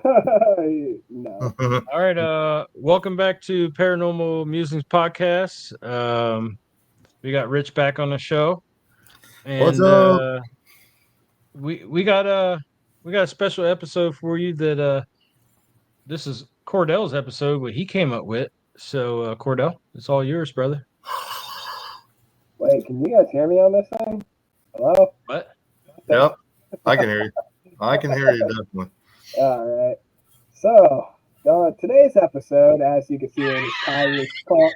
No. All right. Welcome back to Paranormal Musings podcast. We got Rich back on the show, What's and up? we got a special episode for you. That this is Cordell's episode, what he came up with. So Cordell, it's all yours, brother. Wait, can you guys hear me on this thing? Hello? What? Yep, I can hear you. I can hear you definitely. All right. So, today's episode, as you can see in this title, is called.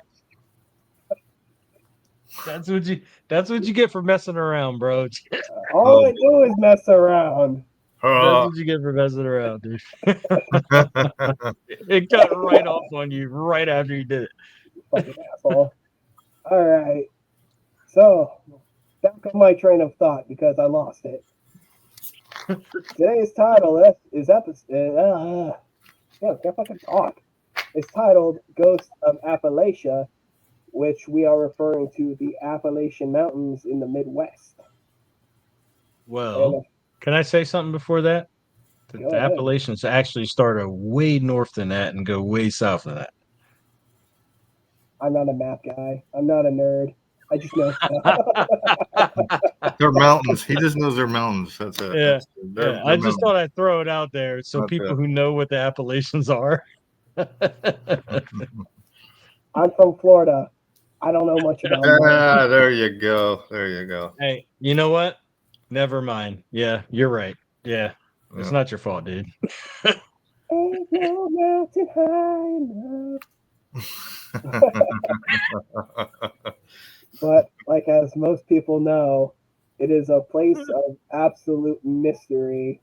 That's what you get for messing around, bro. All I do is mess around. That's what you get for messing around, dude. It got right off on you right after you did it. Fucking asshole. All right. So, back on my train of thought because I lost it. Today's title is episode. Yeah, I can't fucking talk. It's titled "Ghosts of Appalachia," which we are referring to the Appalachian Mountains in the Midwest. Well, can I say something before that? Go The ahead. Appalachians actually start way north than that and go way south than that. I'm not a map guy. I'm not a nerd. I just know They're mountains. He just knows they're mountains. That's it. Yeah. They're I just mountains. thought I'd throw it out there so That's people it. who know what the Appalachians are. I'm from Florida. I don't know much about that. Ah, there you go. There you go. Hey, you know what? Never mind. Yeah, you're right. Yeah, it's Yeah. not your fault, dude. Ain't no mountain high enough. But like as most people know, it is a place of absolute mystery,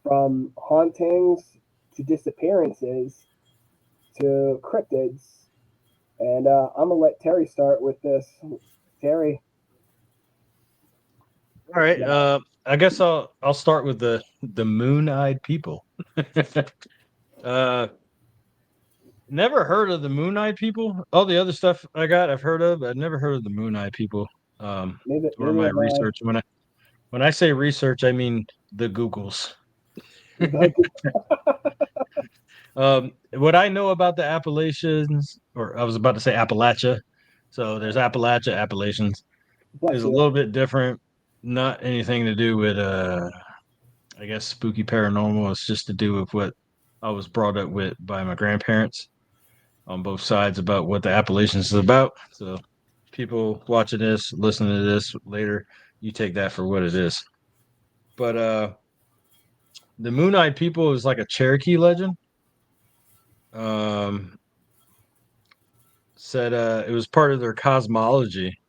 from hauntings to disappearances to cryptids. And I'm gonna let Terry start with this. Terry, All right. I guess I'll start with the moon-eyed people. Never heard of the moon-eyed people. All the other stuff I've heard of. I've never heard of the moon-eyed people. neither Or my have I. research. When I say research, I mean the Googles. What I know about the Appalachians, or I was about to say Appalachia. So there's Appalachia, Appalachians. Bless Is a you. little bit different. Not anything to do with I guess spooky paranormal. It's just to do with what I was brought up with by my grandparents on both sides about what the Appalachians is about. So people watching this, listening to this later, you take that for what it is. But the Moon-Eyed People is like a Cherokee legend. Said it was part of their cosmology.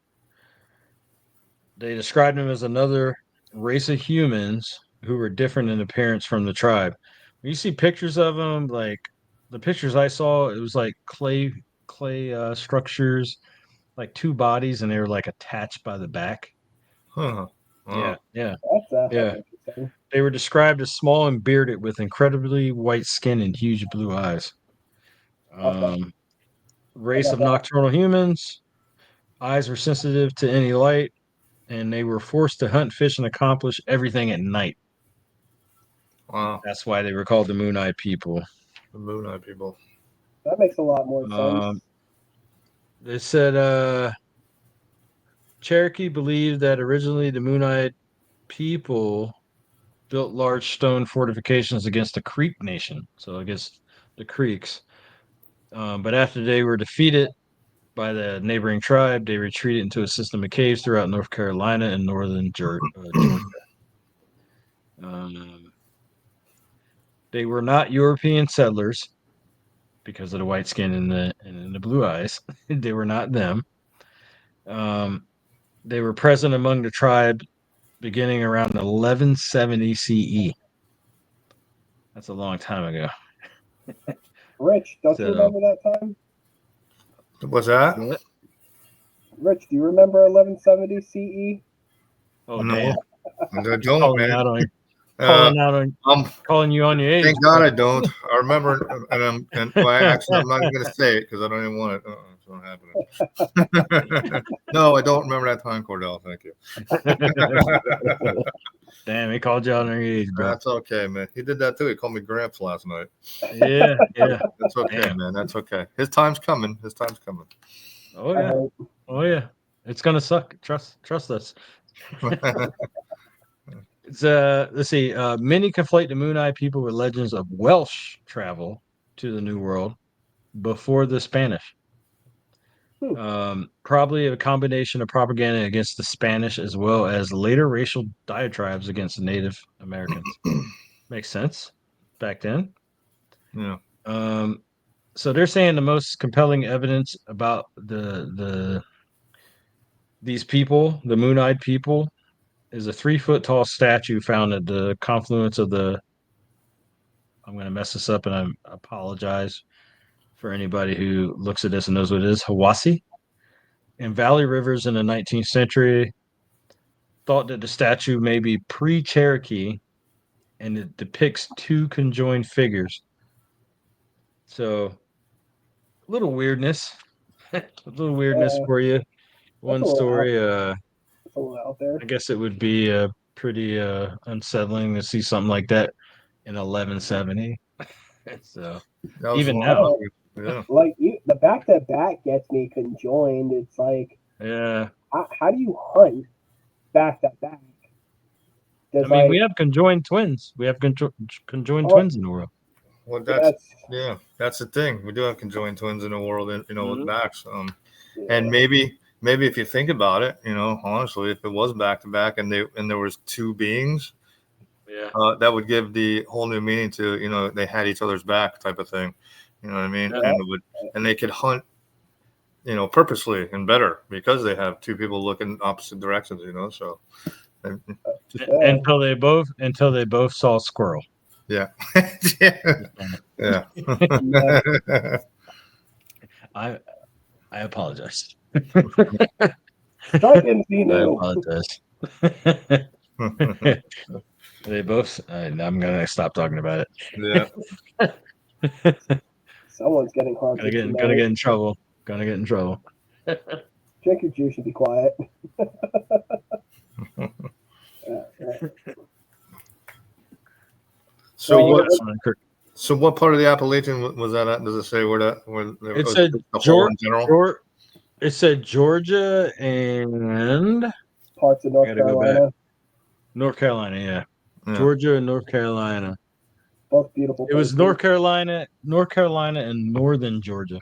They described them as another race of humans who were different in appearance from the tribe. When you see pictures of them, like the pictures I saw, it was like clay structures, like two bodies, and they were like attached by the back. Huh. Wow. Yeah. That's Yeah. interesting. They were described as small and bearded with incredibly white skin and huge blue eyes. Okay. Race of nocturnal humans. Eyes were sensitive to any light, and they were forced to hunt, fish, and accomplish everything at night. Wow. That's why they were called the Moon-Eyed People. The moon-eyed people. That makes a lot more sense. They said Cherokee believed that originally the Moon-Eyed People built large stone fortifications against the Creek Nation, so against the Creeks. But after they were defeated by the neighboring tribe, they retreated into a system of caves throughout North Carolina and northern Georgia. They were not European settlers because of the white skin and the blue eyes. They were not them. They were present among the tribe beginning around 1170 CE. That's a long time ago. Rich, don't you So- remember that time? What's that? What? Rich, do you remember 1170 CE? Oh, No. damn. I don't, Calling man. out on I'm calling you on your age. Thank God I don't. I remember, and well, actually, I'm not even going to say it because I don't even want it. It's not happening. No, I don't remember that time, Cordell. Thank you. Damn, he called you out on your age, bro. That's okay, man. He did that too. He called me Gramps last night. Yeah. That's okay, Damn. man. That's okay. His time's coming. His time's coming. Oh I yeah. hope. Oh yeah. It's gonna suck. Trust us. It's let's see. Many conflate the Moon Eye people with legends of Welsh travel to the New World before the Spanish. Probably a combination of propaganda against the Spanish as well as later racial diatribes against the Native Americans. Makes sense back then. Yeah. So they're saying the most compelling evidence about these people, the Moon-Eyed people, is a 3-foot tall statue found at the confluence of the. I'm going to mess this up, and I apologize for anybody who looks at this and knows what it is. Hiwassee and Valley Rivers in the 19th century. Thought that the statue may be pre-Cherokee, and it depicts 2 conjoined figures. So, a little weirdness, a little weirdness for you. One story. It's a little out there. I guess it would be pretty unsettling to see something like that in 1170. So That was even long now, ago. Yeah. Like the back to back gets me conjoined. It's like, yeah. how do you hunt back to back? I mean, we have conjoined twins. We have conjoined twins in the world. Well, that's the thing. We do have conjoined twins in the world, and with backs. And maybe if you think about it, honestly, if it was back to back and there was 2 beings, that would give the whole new meaning to they had each other's back type of thing. You know what I mean? Yeah. And they could hunt, purposely and better because they have 2 people looking opposite directions. So until they both saw a squirrel. Yeah. Yeah. I apologize. Strike and see I no. apologize. They both. I'm gonna stop talking about it. Yeah. Someone's getting haunted. Gonna get in trouble. Gonna get in trouble. Drink your juice and be quiet. So what part of the Appalachian was that at? Does it say where it said the whole in general? It said Georgia and parts of North Carolina. North Carolina, yeah. Georgia and North Carolina. Both beautiful places. It was North Carolina, and northern Georgia.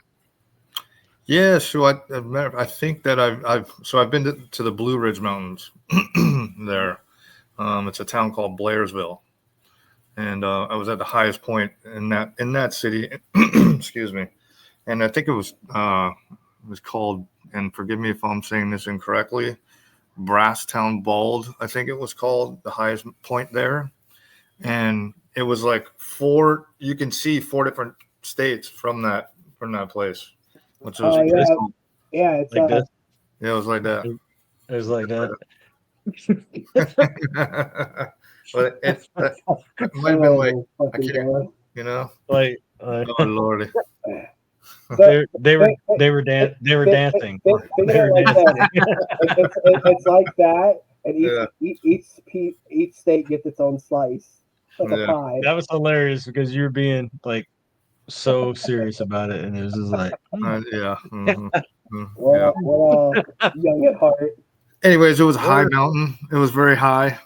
Yeah, so I think that I've been to the Blue Ridge Mountains there. It's a town called Blairsville. And I was at the highest point in that city, excuse me. And I think it was called, and forgive me if I'm saying this incorrectly, Brasstown Bald, I think it was called, the highest point there. And it was like you can see 4 different states from that place, which was it's like this. Yeah, it was like that. It was like that. But it might have been like, I can't, like oh Lordy. They were dancing. It's like that, and each state gets its own slice, like a pie. That was hilarious because you were being like so serious about it, and it was just like, Well, young at heart. Anyways, it was a high mountain. It was very high.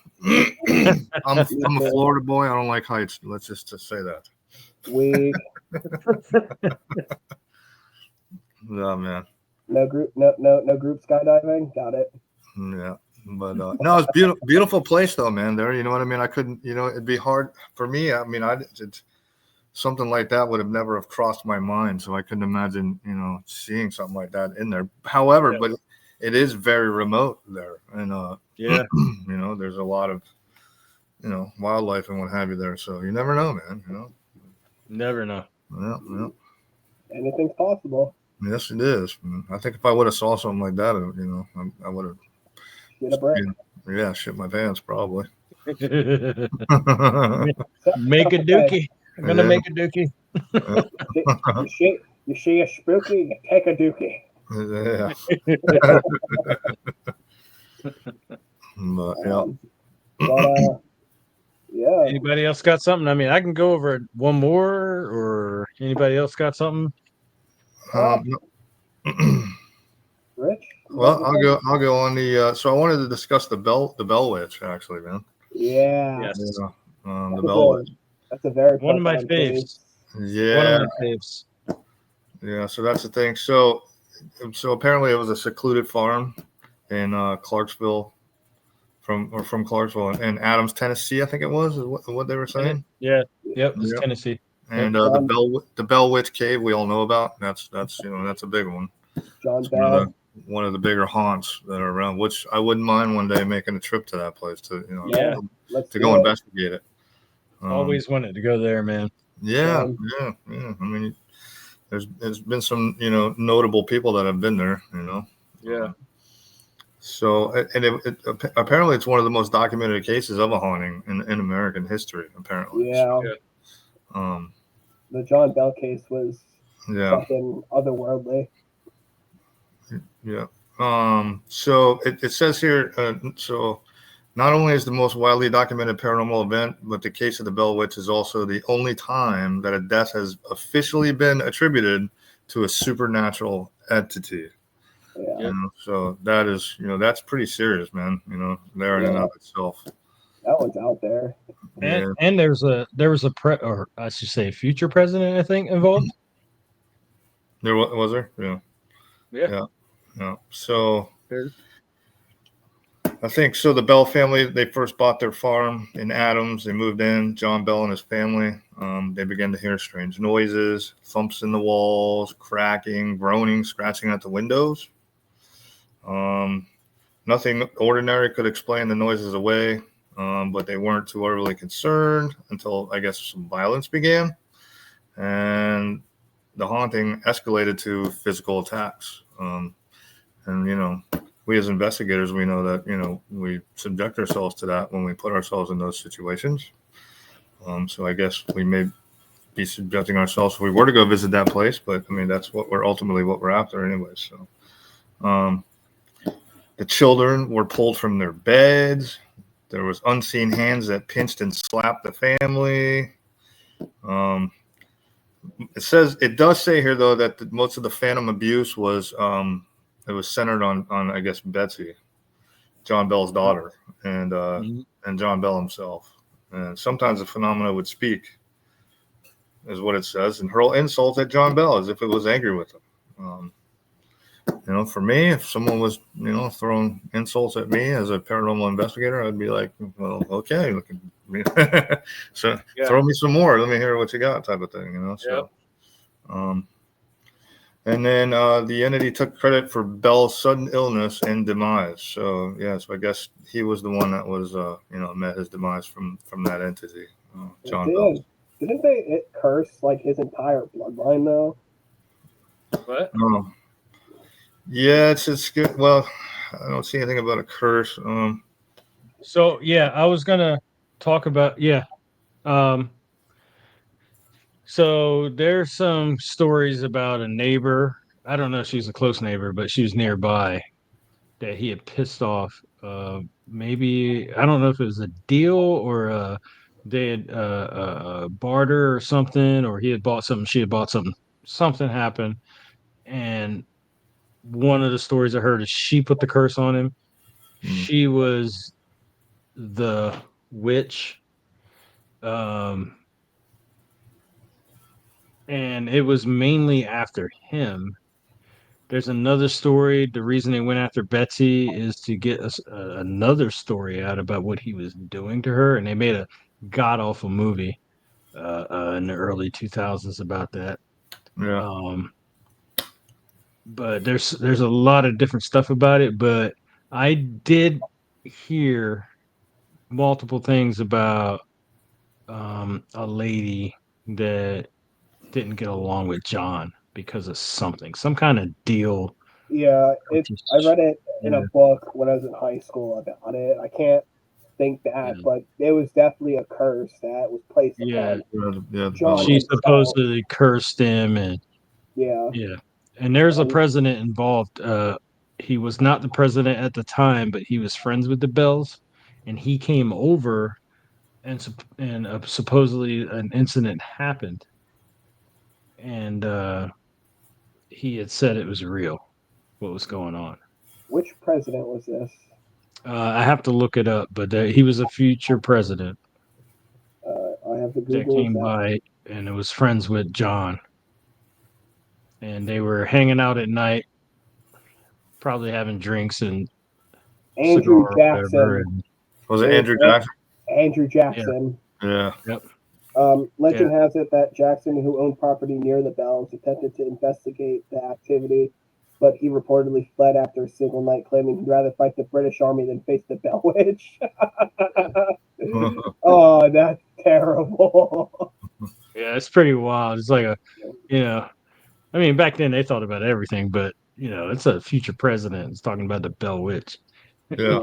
I'm a Florida boy. I don't like heights. Let's just say that. Weak. No, man. No group skydiving. Got it. Yeah, but no, it's beautiful place though, man. There, you know what I mean. I couldn't, it'd be hard for me. I mean, something like that would have never have crossed my mind. So I couldn't imagine, seeing something like that in there. However, but it is very remote there, and there's a lot of, wildlife and what have you there. So you never know, man. Never know. Yeah. Anything's possible. Yes, it is. I think if I would have saw something like that, I would have. Shit a brick. Yeah, shit my pants probably. Make a dookie. I'm gonna make a dookie. You see a spooky, you take a dookie. Yeah. But, But yeah. Anybody else got something? I mean, I can go over one more, or anybody else got something? Rich? Well, I'll go on the. So I wanted to discuss the Bell Witch, actually, man. Yeah. Yes. The Bell Witch. That's a very One of my profound faves. case. Yeah. One of my faves. Yeah. So that's the thing. So apparently it was a secluded farm in Clarksville, from Clarksville and Adams, Tennessee. I think it was is what they were saying. Yeah. Yep. It's Yep. Tennessee. And the Bell Witch Cave we all know about. That's that's a big one. John Bell. One of the bigger haunts that are around, which I wouldn't mind one day making a trip to that place to go investigate it. Always wanted to go there, man. Yeah. I mean, there's been some notable people that have been there. Yeah. So apparently it's one of the most documented cases of a haunting in American history. Apparently. Yeah. The John Bell case was fucking otherworldly. Yeah. So it says here, so not only is the most widely documented paranormal event, but the case of the Bell Witch is also the only time that a death has officially been attributed to a supernatural entity. Yeah. So that is, that's pretty serious, man. There in and of itself. That one's out there. And there was a or I should say future president, I think, involved. There was there? Yeah. So I think so. The Bell family, they first bought their farm in Adams. They moved in. John Bell and his family. They began to hear strange noises, thumps in the walls, cracking, groaning, scratching at the windows. Nothing ordinary could explain the noises away, but they weren't too overly concerned until, I guess, some violence began, and the haunting escalated to physical attacks. And we as investigators, we know that we subject ourselves to that when we put ourselves in those situations. So I guess we may be subjecting ourselves if we were to go visit that place, but I mean that's what we're after anyway. So the children were pulled from their beds. There was unseen hands that pinched and slapped the family. It does say here though that most of the phantom abuse was it was centered on I guess Betsy, John Bell's daughter, and John Bell himself. And sometimes the phenomena would speak, is what it says, and hurl insults at John Bell as if it was angry with him. For me, if someone was throwing insults at me as a paranormal investigator, I'd be like, well, okay, so throw me some more. Let me hear what you got, type of thing. So. And then the entity took credit for Bell's sudden illness and demise. So I guess he was the one that was met his demise from that entity, John Bell. Didn't they curse like his entire bloodline though? What? No. Yeah, it's good. Well, I don't see anything about a curse. So I was gonna talk about So there's some stories about a neighbor. I don't know if she's a close neighbor, but she was nearby that he had pissed off. Maybe I don't know if it was a deal or they had barter or something, or he had bought something, she had bought something. Something happened, and one of the stories I heard is she put the curse on him. She was the witch. And it was mainly after him. There's another story. The reason they went after Betsy is to get us another story out about what he was doing to her, and they made a god awful movie in the early 2000s about that. Yeah. But there's a lot of different stuff about it. But I did hear multiple things about a lady that didn't get along with John because of some kind of deal. Yeah, I read it in a book when I was in high school about it. I can't think back, but it was definitely a curse that was placed upon John. She supposedly cursed him, and and there's a president involved. He was not the president at the time, but he was friends with the Bells, and he came over, and supposedly an incident happened, and he had said it was real. What was going on? Which president was this? I have to look it up, but he was a future president I have to that Google came that. by, and it was friends with John, and they were hanging out at night, probably having drinks and cigar Andrew or whatever. Jackson. And Was it It Andrew was Jackson? Andrew yeah, Jackson. Yeah. yep, yeah. Legend has it that Jackson, who owned property near the Bells, attempted to investigate the activity, but he reportedly fled after a single night, claiming he'd rather fight the British Army than face the Bell Witch. Oh, that's terrible. Yeah, it's pretty wild. It's like you know, I mean, back then they thought about everything, but it's a future president. It's talking about the Bell Witch. Yeah. Yeah.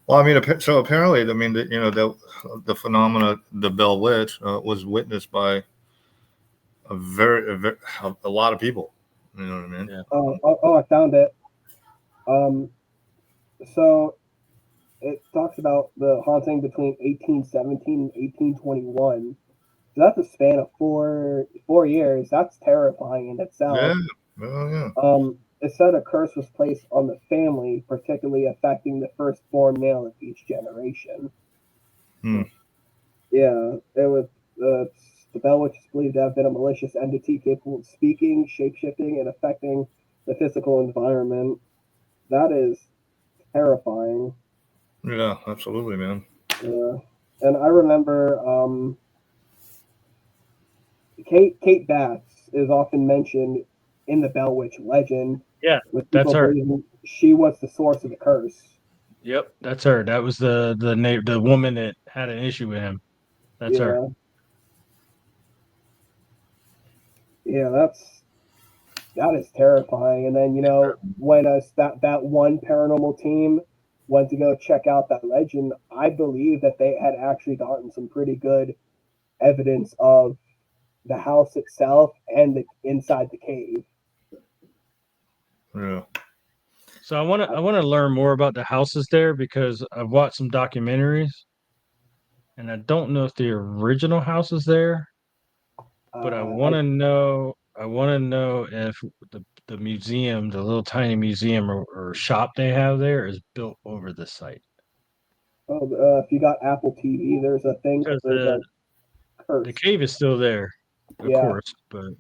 Well, I mean, so apparently, I mean, the phenomena, the Bell Witch, was witnessed by a lot of people. You know what I mean? Yeah. I found it. Um, so it talks about the haunting between 1817 and 1821. So that's a span of 4 years. That's terrifying in Yeah. itself. Oh, yeah. It said a curse was placed on the family, particularly affecting the firstborn male of each generation. Hmm. Yeah, it was the Bell Witch is believed to have been a malicious entity capable of speaking, shapeshifting, and affecting the physical environment. That is terrifying. Yeah, absolutely, man. Yeah, and I remember Kate Batts is often mentioned in the Bell Witch legend, Yeah, with that's people her. believing she was the source of the curse. Yep, that's her. That was the woman that had an issue with him. That's her. Yeah, yeah, that is terrifying. And then when that one paranormal team went to go check out that legend, I believe that they had actually gotten some pretty good evidence of the house itself and the inside the cave. Yeah. So I want to learn more about the houses there because I've watched some documentaries, and I don't know if the original house is there, but I want I to know. I want to know if the museum, the little tiny museum or shop they have there, is built over the site. if you got Apple TV, there's a thing. Because There's a the curse. cave is still there, of Yeah, course, but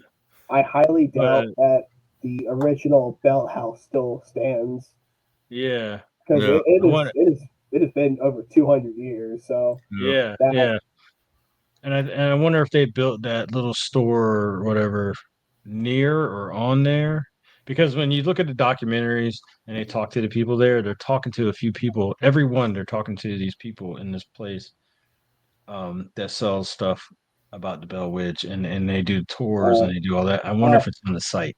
I highly but doubt that the original Bell House still stands yeah, because Yeah. I want it has been over 200 years. So Yeah. yeah, that yeah, and I wonder if they built that little store or whatever near or on there. Because when you look at the documentaries and they talk to the people there, they're talking to a few people. Everyone they're talking to these people in this place that sells stuff about the Bell Witch, and they do tours and uh, they do all that. I wonder uh, if it's on the site.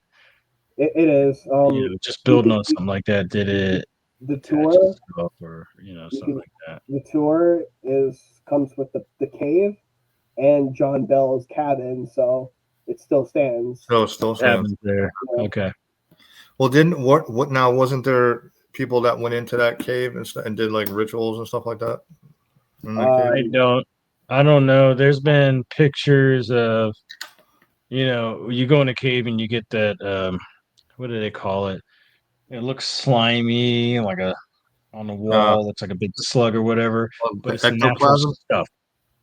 it is. Just You building could on something like that. Did it the attach tour. itself or You something can like that? the tour is comes with the cave and John Bell's cabin, so it still stands. So it still stands. Cabins there. Yeah. Okay. Well, didn't what now? Wasn't there people that went into that cave and did like rituals and stuff like that in the cave? I don't. I don't know. There's been pictures of you go in a cave and you get that what do they call it? It looks slimy, like a on the Uh, wall, looks like a big slug or whatever, but it's natural Ectoplasm. stuff.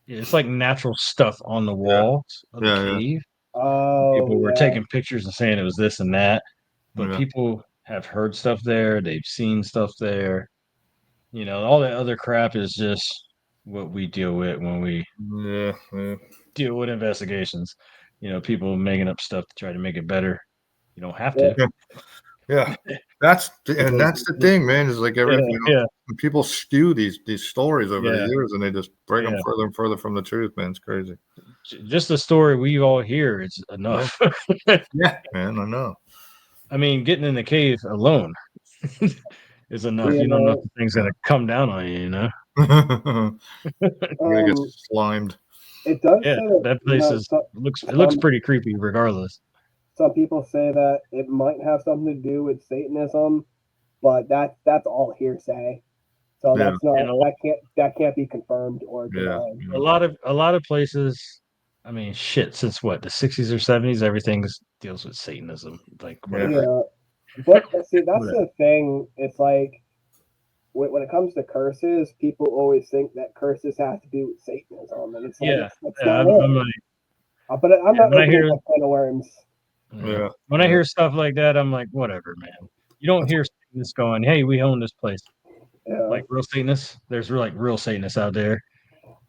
Yeah, it's like natural stuff on the Yeah. walls of the Yeah. cave. Oh People were yeah, taking pictures and saying it was this and that, but Yeah. people have heard stuff there, they've seen stuff there. All that other crap is just what we deal with when we Yeah. Yeah. deal with investigations. People making up stuff to try to make it better. You don't have yeah. to. Yeah. Yeah. That's the thing, man. Is like Yeah, yeah, people skew these stories over the yeah, years, and they just bring them yeah. further and further from the truth, man. It's crazy. Just the story we all hear is Yeah. enough. Yeah, man. I know. I mean, getting in the cave alone is enough. You You don't know if know, the thing's gonna come down on you. You're gonna get um, slimed. it does Yeah, say that that place is looks some pretty creepy regardless. some people say that it might have something to do with Satanism, but that's all hearsay. So Yeah. that's not And that can't be confirmed or Yeah. denied. a lot of places. I mean, shit. Since what, the 60s or 70s, everything deals with Satanism. Like whatever. Yeah, but see, that's Whatever. the thing. It's like when it comes to curses, people always think that curses have to do with Satanism, and it's like Yeah, that's yeah. not I'm it. like, But I'm yeah, not opening a can of worms. Yeah. When I hear stuff like that, I'm like, whatever, man. You don't hear Satanists going, "Hey, we own this place." Yeah, Like real Satanists, there's like real Satanists out there,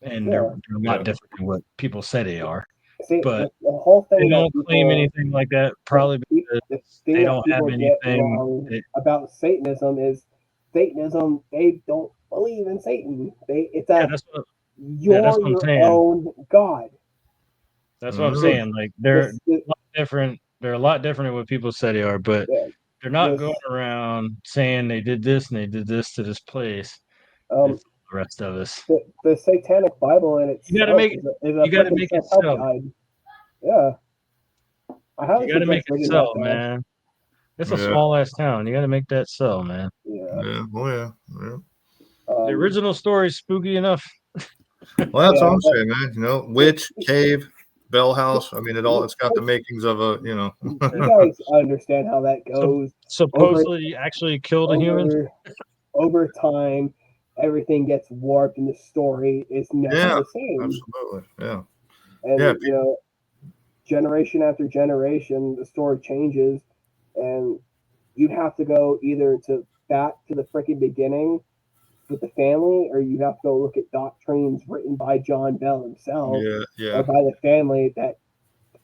and yeah. they're a lot different than what people say they are. See, But the whole they thing that don't claim people anything like that, probably because the thing they that don't have people get anything. wrong about Satanism is Satanism. They don't believe in Satan. It's Yeah, a that's you're what I'm your saying. own God. That's what I'm Mm. saying. Like they're This, a lot different. They're a lot different than what people say they are, but yeah, they're not this, going around saying they did this and they did this to this place. And um, the rest of us. the Satanic Bible in You gotta itself make is a you gotta freaking make it self-help sell. guide. Yeah, I highly You gotta make suggest it reading that sell, though. man. It's a Yeah. small ass town. You gotta make that sell, man. Yeah. Yeah. Oh yeah. Yeah. The original story is spooky enough. Well, that's Yeah, all I'm but saying, man. You know, witch, cave, bell house. I mean, it's got the makings of a, you guys understand how that So goes. supposedly you actually killed a human. Over time, everything gets warped, and the story is never yeah, the same. absolutely. Yeah. And Yeah. generation after generation, the story changes, and you'd have to go either back to the freaking beginning with the family, or you have to go look at doctrines written by John Bell himself Yeah. or Yeah. by the family that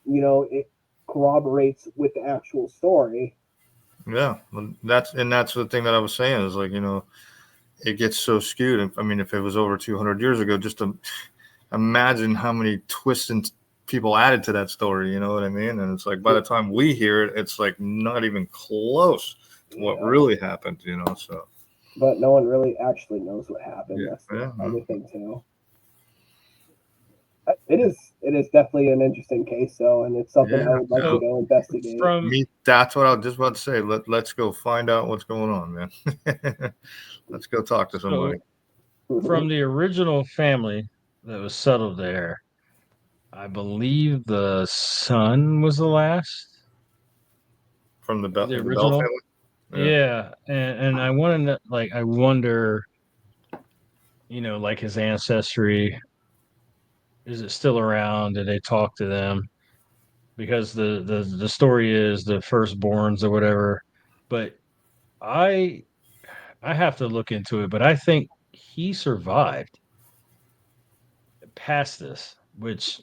it corroborates with the actual story. Yeah. Well, that's the thing that I was saying is like, it gets so skewed. I mean, if it was over 200 years ago, just to imagine how many twists and people added to that story. You know what I mean? And it's like by the time we hear it, it's like not even close to what really happened. So. But no one really actually knows what happened. Yeah. That's the other thing too. It is definitely an interesting case, though, and it's something I would like to go investigate. That's what I was just about to say. Let's go find out what's going on, man. Let's go talk to somebody. From the original family that was settled there, I believe the son was the last. From the The Bell original, family. yeah. And I want to I wonder, like his ancestry, is it still around? Did they talk to them? Because the story is the firstborns or whatever, but I I have to look into it, but I think he survived past this, which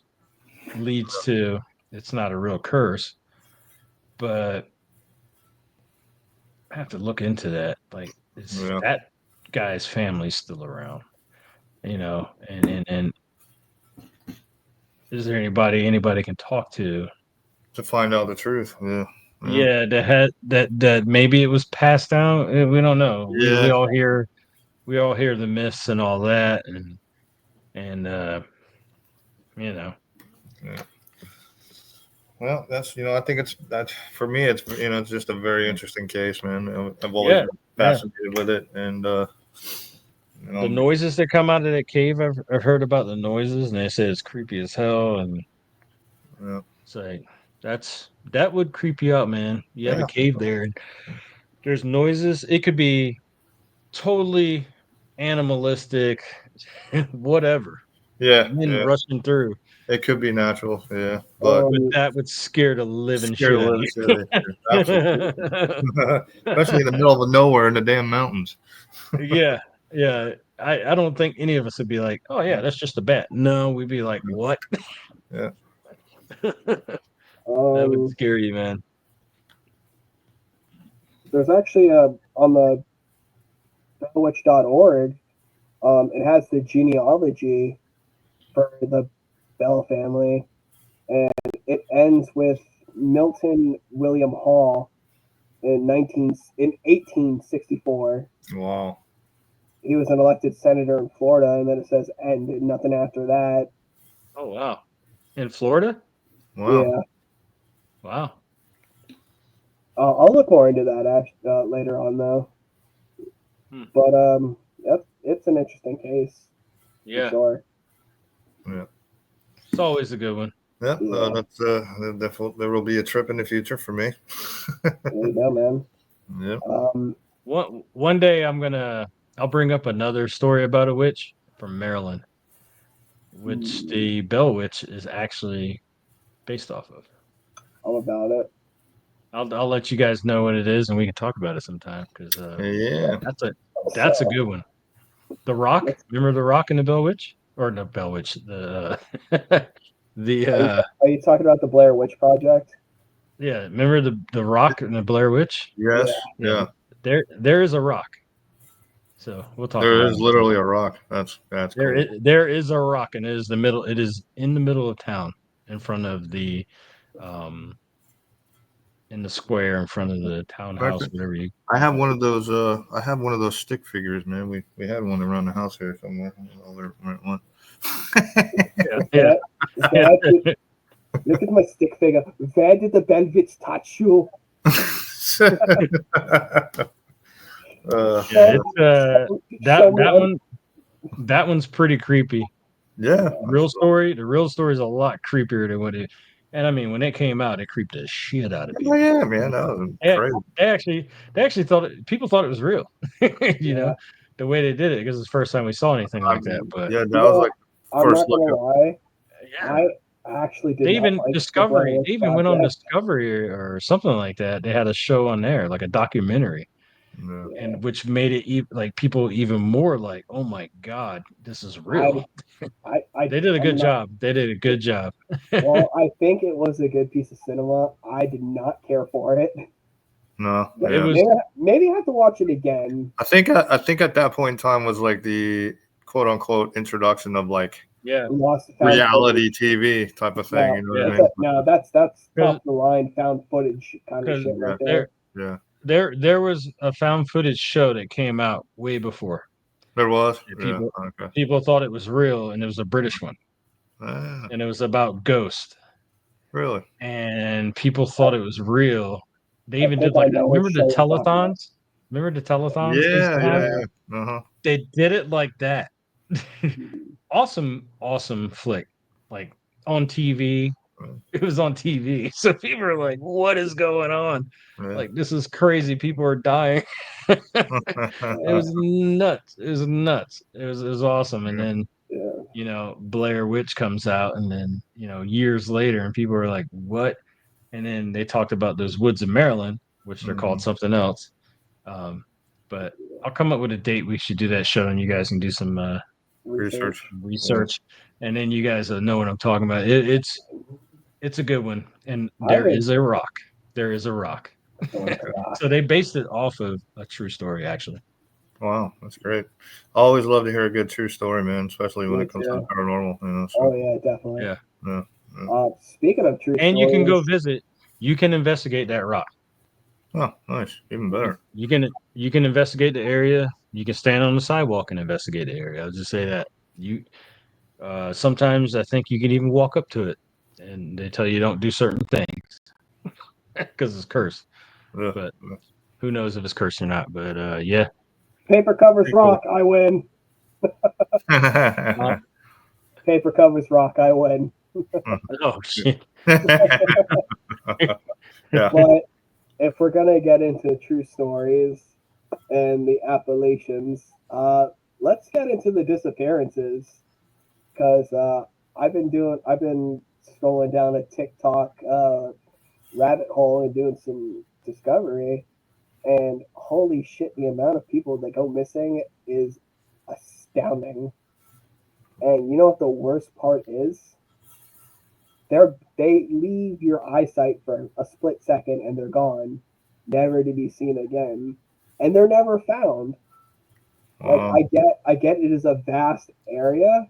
leads to it's not a real curse, but I have to look into that. Like, is that guy's family still around? And is there anybody can talk to find out the truth? Yeah, that maybe it was passed down. We don't know. We all hear the myths and all that, and Yeah. Well, that's I think that's for me. It's it's just a very interesting case, man. I've always been fascinated with it, and the noises that come out of that cave. I've heard about the noises, and they say it's creepy as hell, and it's like that would creep you out, man. You have a cave there, and there's noises. It could be totally animalistic, whatever. Wind rushing through. It could be natural, but that would scare the living shit out of you. Absolutely. Especially in the middle of nowhere in the damn mountains. Yeah. I don't think any of us would be like, oh yeah, that's just a bat. No, we'd be like, what? Yeah. That would scare you, man. There's actually on the bellwitch.org, it has the genealogy for the Bell family, and it ends with Milton William Hall in 1864. Wow. He was an elected senator in Florida, and then it says end, and nothing after that. Oh wow. In Florida? Wow. Yeah. Wow. I'll look more into that later on, though. But it's an interesting case. Yeah, For Yeah. it's always a good one. Yeah, Yeah. that's there will be a trip in the future for me. There you go, man. Yeah. One day I'll bring up another story about a witch from Maryland, which the Bell Witch is actually based off of. all about it. I'll let you guys know what it is, and we can talk about it sometime because Yeah. that's a So, good one. The Rock, let's- remember the Rock and the Bell Witch, or the Bell Witch, the the are you talking about the Blair Witch Project? yeah, remember the Rock and the Blair Witch? Yes. Yeah, Yeah. there is a rock. So we'll talk There about is it. literally a rock. That's cool. There is a rock, and it is the middle. It is in the middle of town, in front of the, um, in the square, in front of the townhouse, whatever you. I have one of those. I have one of those stick figures, man. We had one around the house here somewhere. I don't know where it went. Yeah, Look at my stick figure. Where did the Belvits touch you? yeah. Show me on- That one's pretty creepy. Yeah. The real story is a lot creepier than what it. And I mean, when it came out, it creeped the shit out of Oh people. yeah, man. That was crazy. They actually thought people thought it was real. You know, Yeah. the way they did it, because it's the first time we saw anything like that. But Yeah, that You was know, like I'm first not gonna look. lie. yeah, I actually did they not even like the Blair Discovery. Witch They even went on Project. Discovery or something like that. They had a show on there, like a documentary, Yeah. and which made it like people even more like, oh my god, this is real. They did a I'm good not, job. They did a good job. well, I think it was a good piece of cinema. I did not care for it. No. It Yeah. was Maybe I have to watch it again. I think at that point in time was like the quote unquote introduction of like yeah. Found reality TV type of thing. No, You know yeah. what I mean? no, that's top Because of the line found footage kind of because shit right there there. Yeah. there was a found footage show that came out way before. There was. And Yeah. Okay. people thought it was real, and it was a British one, Ah, and it was about ghosts, really? and people thought it was real. They I even think did I like know remember what the show you're talking about. telethons? Remember the telethons they used Yeah. to have? Yeah. Uh huh. They did it like that. Awesome flick, like on TV. It was on TV, so people are like, "What is going on? Yeah. Like, this is crazy. People are dying." It was nuts. It was nuts. It was awesome. And then Yeah. Blair Witch comes out, and then years later, and people are like, "What?" And then they talked about those woods in Maryland, which they're called something else. But I'll come up with a date. We should do that show, and you guys can do some Research. research, and then you guys will know what I'm talking about. It's a good one, and I there would- is a rock. There is a rock. Yeah. So they based it off of a true story, actually. Wow, that's great. I always love to hear a good true story, man, especially when Me it comes too. to the paranormal. So, Oh yeah, definitely. Yeah. Speaking of true And stories, you can go visit. You can investigate that rock. Oh, nice. Even better. You can investigate the area. You can stand on the sidewalk and investigate the area. I'll just say that. You sometimes I think you can even walk up to it, and they tell you don't do certain things because it's cursed. Yeah. But who knows if it's cursed or not? But yeah. paper covers Pretty cool. rock. I win. Paper covers rock. I win. Oh shit. Yeah. But if we're gonna get into true stories and the Appalachians, let's get into the disappearances because I've been scrolling down a TikTok rabbit hole and doing some discovery, and holy shit, the amount of people that go missing is astounding. And you know what the worst part is? They leave your eyesight for a split second and they're gone, never to be seen again, and they're never found. Like I get it is a vast area,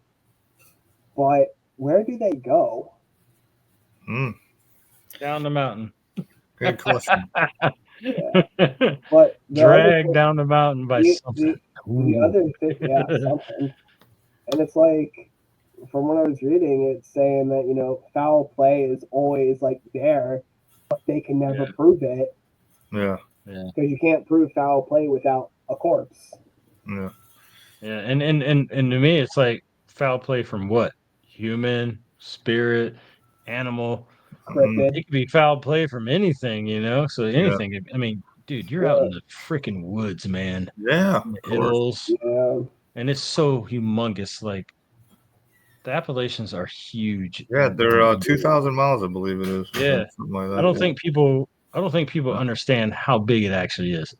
but where do they go? Down the mountain. Good question. But Dragged down the mountain by something. The other thing, yeah, something. And it's like, from what I was reading, it's saying that, foul play is always like there, but they can never prove it. Yeah. Because you can't prove foul play without a corpse. Yeah. Yeah, and to me, it's like foul play from what? Human, spirit, animal. Mm, Cryptid. It could be foul play from anything, you know. So yeah, anything. I mean, dude, you're out Yeah, in the freaking woods, man, yeah, in the of course. hills, yeah. and it's so humongous. Like the Appalachians are huge. Yeah, they're 2,000 miles, I believe it is. Yeah, Something like I that. don't Yeah. think people. I don't think people understand how big it actually is.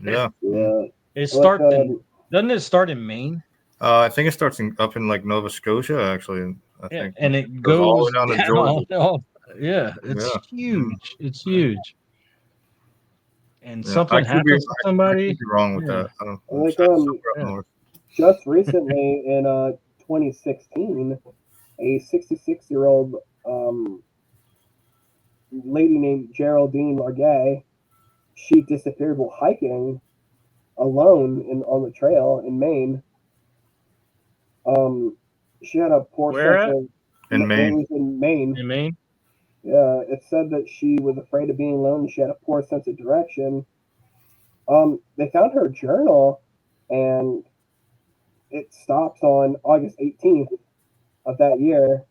Yeah. Mm. Yeah. It Like starts in. Doesn't it start in Maine? I think it starts up in like Nova Scotia, actually. I Yeah, think and it it goes all the way goes down to down. Georgia. Yeah, it's Yeah. Mm. huge. It's huge. And Yeah. I something could be happens to somebody. wrong with Yeah, that. I don't know. like Somewhere up yeah. north. just recently in 2016, a 66-year-old lady named Geraldine Largay, she disappeared while hiking alone on the trail in Maine. Um, she had a poor Where sense at? of. In It Maine. was in Maine. In Maine? Yeah, it said that she was afraid of being alone. She had a poor sense of direction. They found her journal, and it stops on August 18th of that year,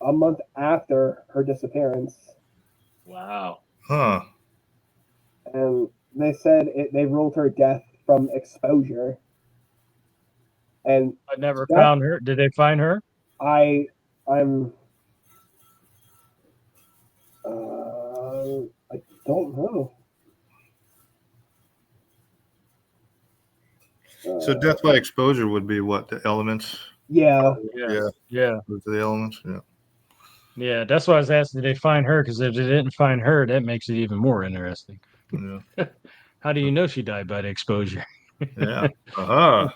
a month after her disappearance. Wow. Huh. And they said they ruled her death from exposure. And I never that found her. Did they find her? I I'm I don't know. So Uh, death by exposure would be what? The elements? yeah, Yeah. Yeah. Yeah. The elements. Yeah. Yeah. That's why I was asking, did they find her? Because if they didn't find her, that makes it even more interesting. Yeah. How do you know she died by the exposure? Yeah. Uh-huh.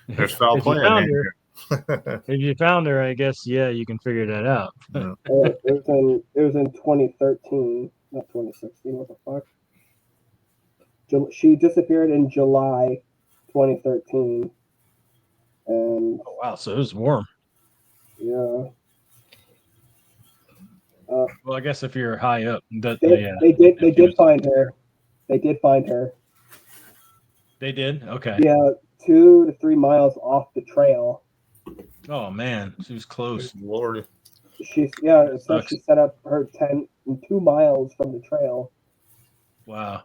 There's foul If you play in found her, here. if you found her, I guess you can figure that out. Yeah. it was in 2013, not 2016. What the fuck? She disappeared in July 2013, and Oh wow, so it was warm. yeah, Well, I guess if you're high up, that they, yeah, they did they if you did was, find her. They did find her. they did. Okay. Yeah, 2 to 3 miles off the trail. Oh man, she was close. Lord. It says Sucks. she set up her tent 2 miles from the trail. Wow.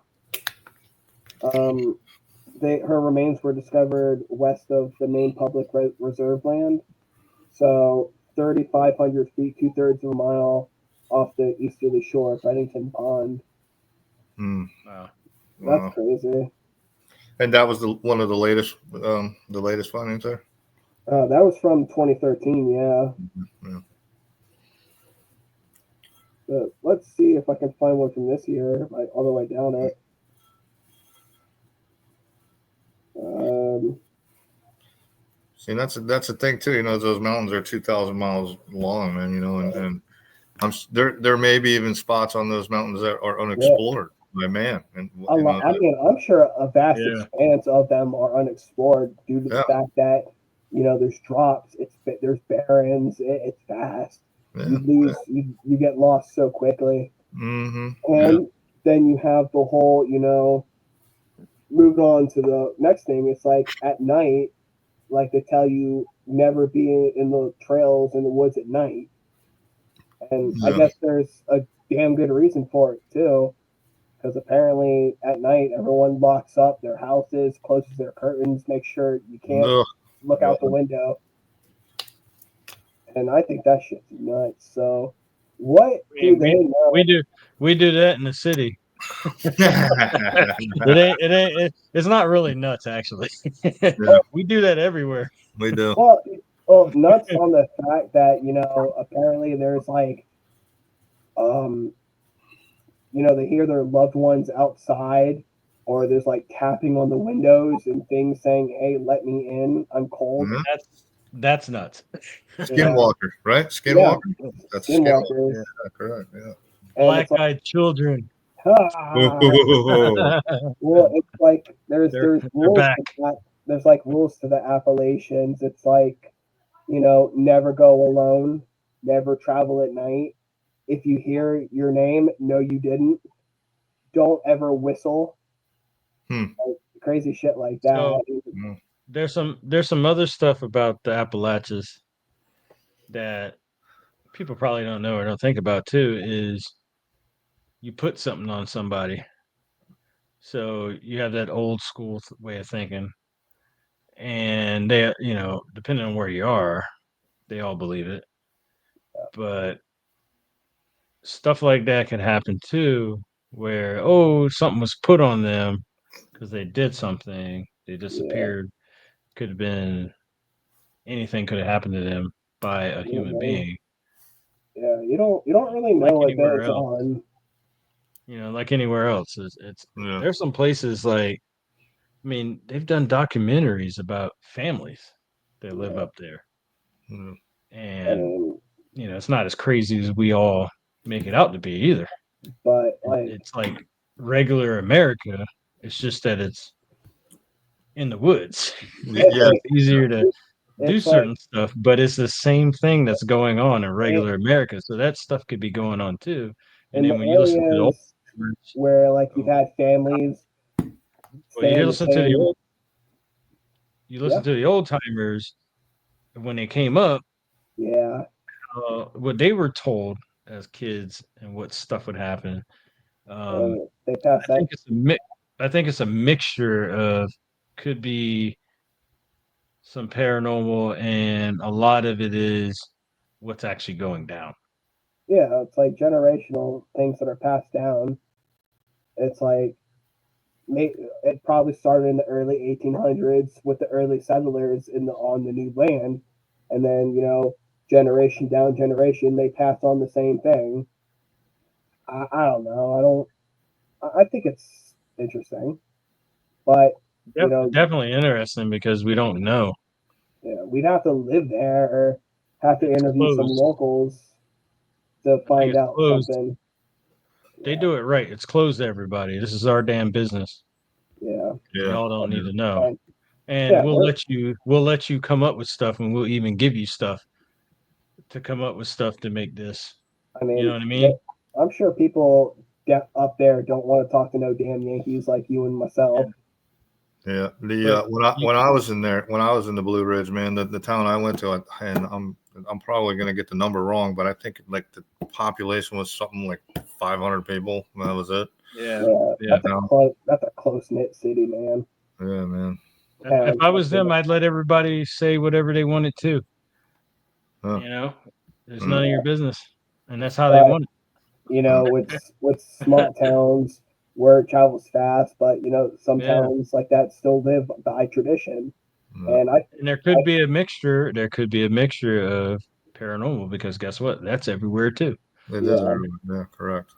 Her remains were discovered west of the main public reserve land, so 3,500 feet, 2/3 of a mile off the easterly shore of Bennington Pond. Hmm. Wow. That's Wow. crazy. And that was one of the latest findings there. That was from 2013, yeah. Yeah. But let's see if I can find one from this year, all the way down it. See, that's the thing too. You know, those mountains are 2,000 miles long, man. You know, and there may be even spots on those mountains that are Yeah, unexplored by man, and a you lot. know, I mean, I'm sure a vast Yeah. expanse of them are unexplored due to the yeah, fact that there's drops. There's barrens. It's vast. yeah, You lose. You get lost so quickly, mm-hmm, yeah, and then you have the whole. Move on to the next thing. It's like at night, like they tell you never be in the trails in the woods at night, and I yeah. guess there's a damn good reason for it too. Because apparently at night everyone locks up their houses, closes their curtains, makes sure you can't Ugh, look God. out the window. And I think that shit's nuts. So what do they know? We do that in the city. It's not really nuts actually. Yeah, We do that everywhere. we do. Well, nuts on the fact that apparently there's like um they hear their loved ones outside, or there's like tapping on the windows and things saying, "Hey, let me in. I'm cold." Mhm. That's nuts. Skinwalker, right? Yeah, Skinwalker. That's a skinwalker. skinwalkers, Yeah, correct. Yeah. and it's like, Black-eyed children. ah. Oh, Well, it's like there's They're there's they're rules back. to that. There's like rules to the Appalachians. It's like, never go alone, never travel at night. If you hear your name, no, you didn't. Don't ever whistle. Hmm. Like, crazy shit like So that. Hmm. there's some other stuff about the Appalachians that people probably don't know or don't think about too. Is you put something on somebody, so you have that old school way of thinking, and they, depending on where you are, they all believe it. But stuff like that can happen too, where something was put on them because they did something, they Yeah. disappeared. Could have been anything. Could have happened to them by a human Mhm. being, Yeah. You don't really know like what anywhere goes else. on. Like anywhere else. It's Yeah. there's some places like, I mean, they've done documentaries about families that live Yeah. up there, Yeah. I and mean, it's not as crazy as we all make it out to be either. but like, It's like regular America. It's just that it's in the woods. it's Yeah. So like it's easier to do it's like certain stuff, but it's the same thing that's going on in it, regular America. So that stuff could be going on too. And in the then when you listen to the old areas timers, where like you've oh, had families well, stay in the same. you Yeah. listen to the old timers when they came up, Yeah. what they were told as kids and what stuff would happen. Um, They pass I that. think it's a mix. I think it's a mixture of, could be some paranormal, and a lot of it is what's actually going down. Yeah. It's like generational things that are passed down. It's like it probably started in the early 1800s with the early settlers on the new land, and then generation down generation they pass on the same thing. I don't know. I don't. I think it's interesting, but you know, Definitely interesting because we don't know. we'd have to live there or have to It's interview some closed. locals to I think find it's out closed. something. They Yeah, do it right. It's closed to everybody. This is our damn business. yeah, Yeah. Y'all don't need to know. and And yeah. we'll let you come up with stuff, and we'll even give you stuff to come up with stuff to make this. I You know mean, what I mean? I'm sure people up there don't want to talk to no damn Yankees like you and Yeah. myself. Yeah. The But you, when I was in there, when I was in the Blue Ridge, man, the town I went to, and I'm probably gonna get the number wrong, but I think like the population was something like 500 people. And that was it. yeah, Yeah, yeah. that's a close knit city, man. Yeah, man. If Town, I was them, I'd let everybody say whatever they wanted to. Huh. You know, there's Mm. none of your business, and that's how they but want it. Mm. with small towns where it travels fast, but some Yeah, towns like that still live by tradition. Mm. And I, and there I could be a mixture. There could be a mixture of paranormal, because guess what? That's everywhere too. It is yeah, everywhere. Yeah, correct.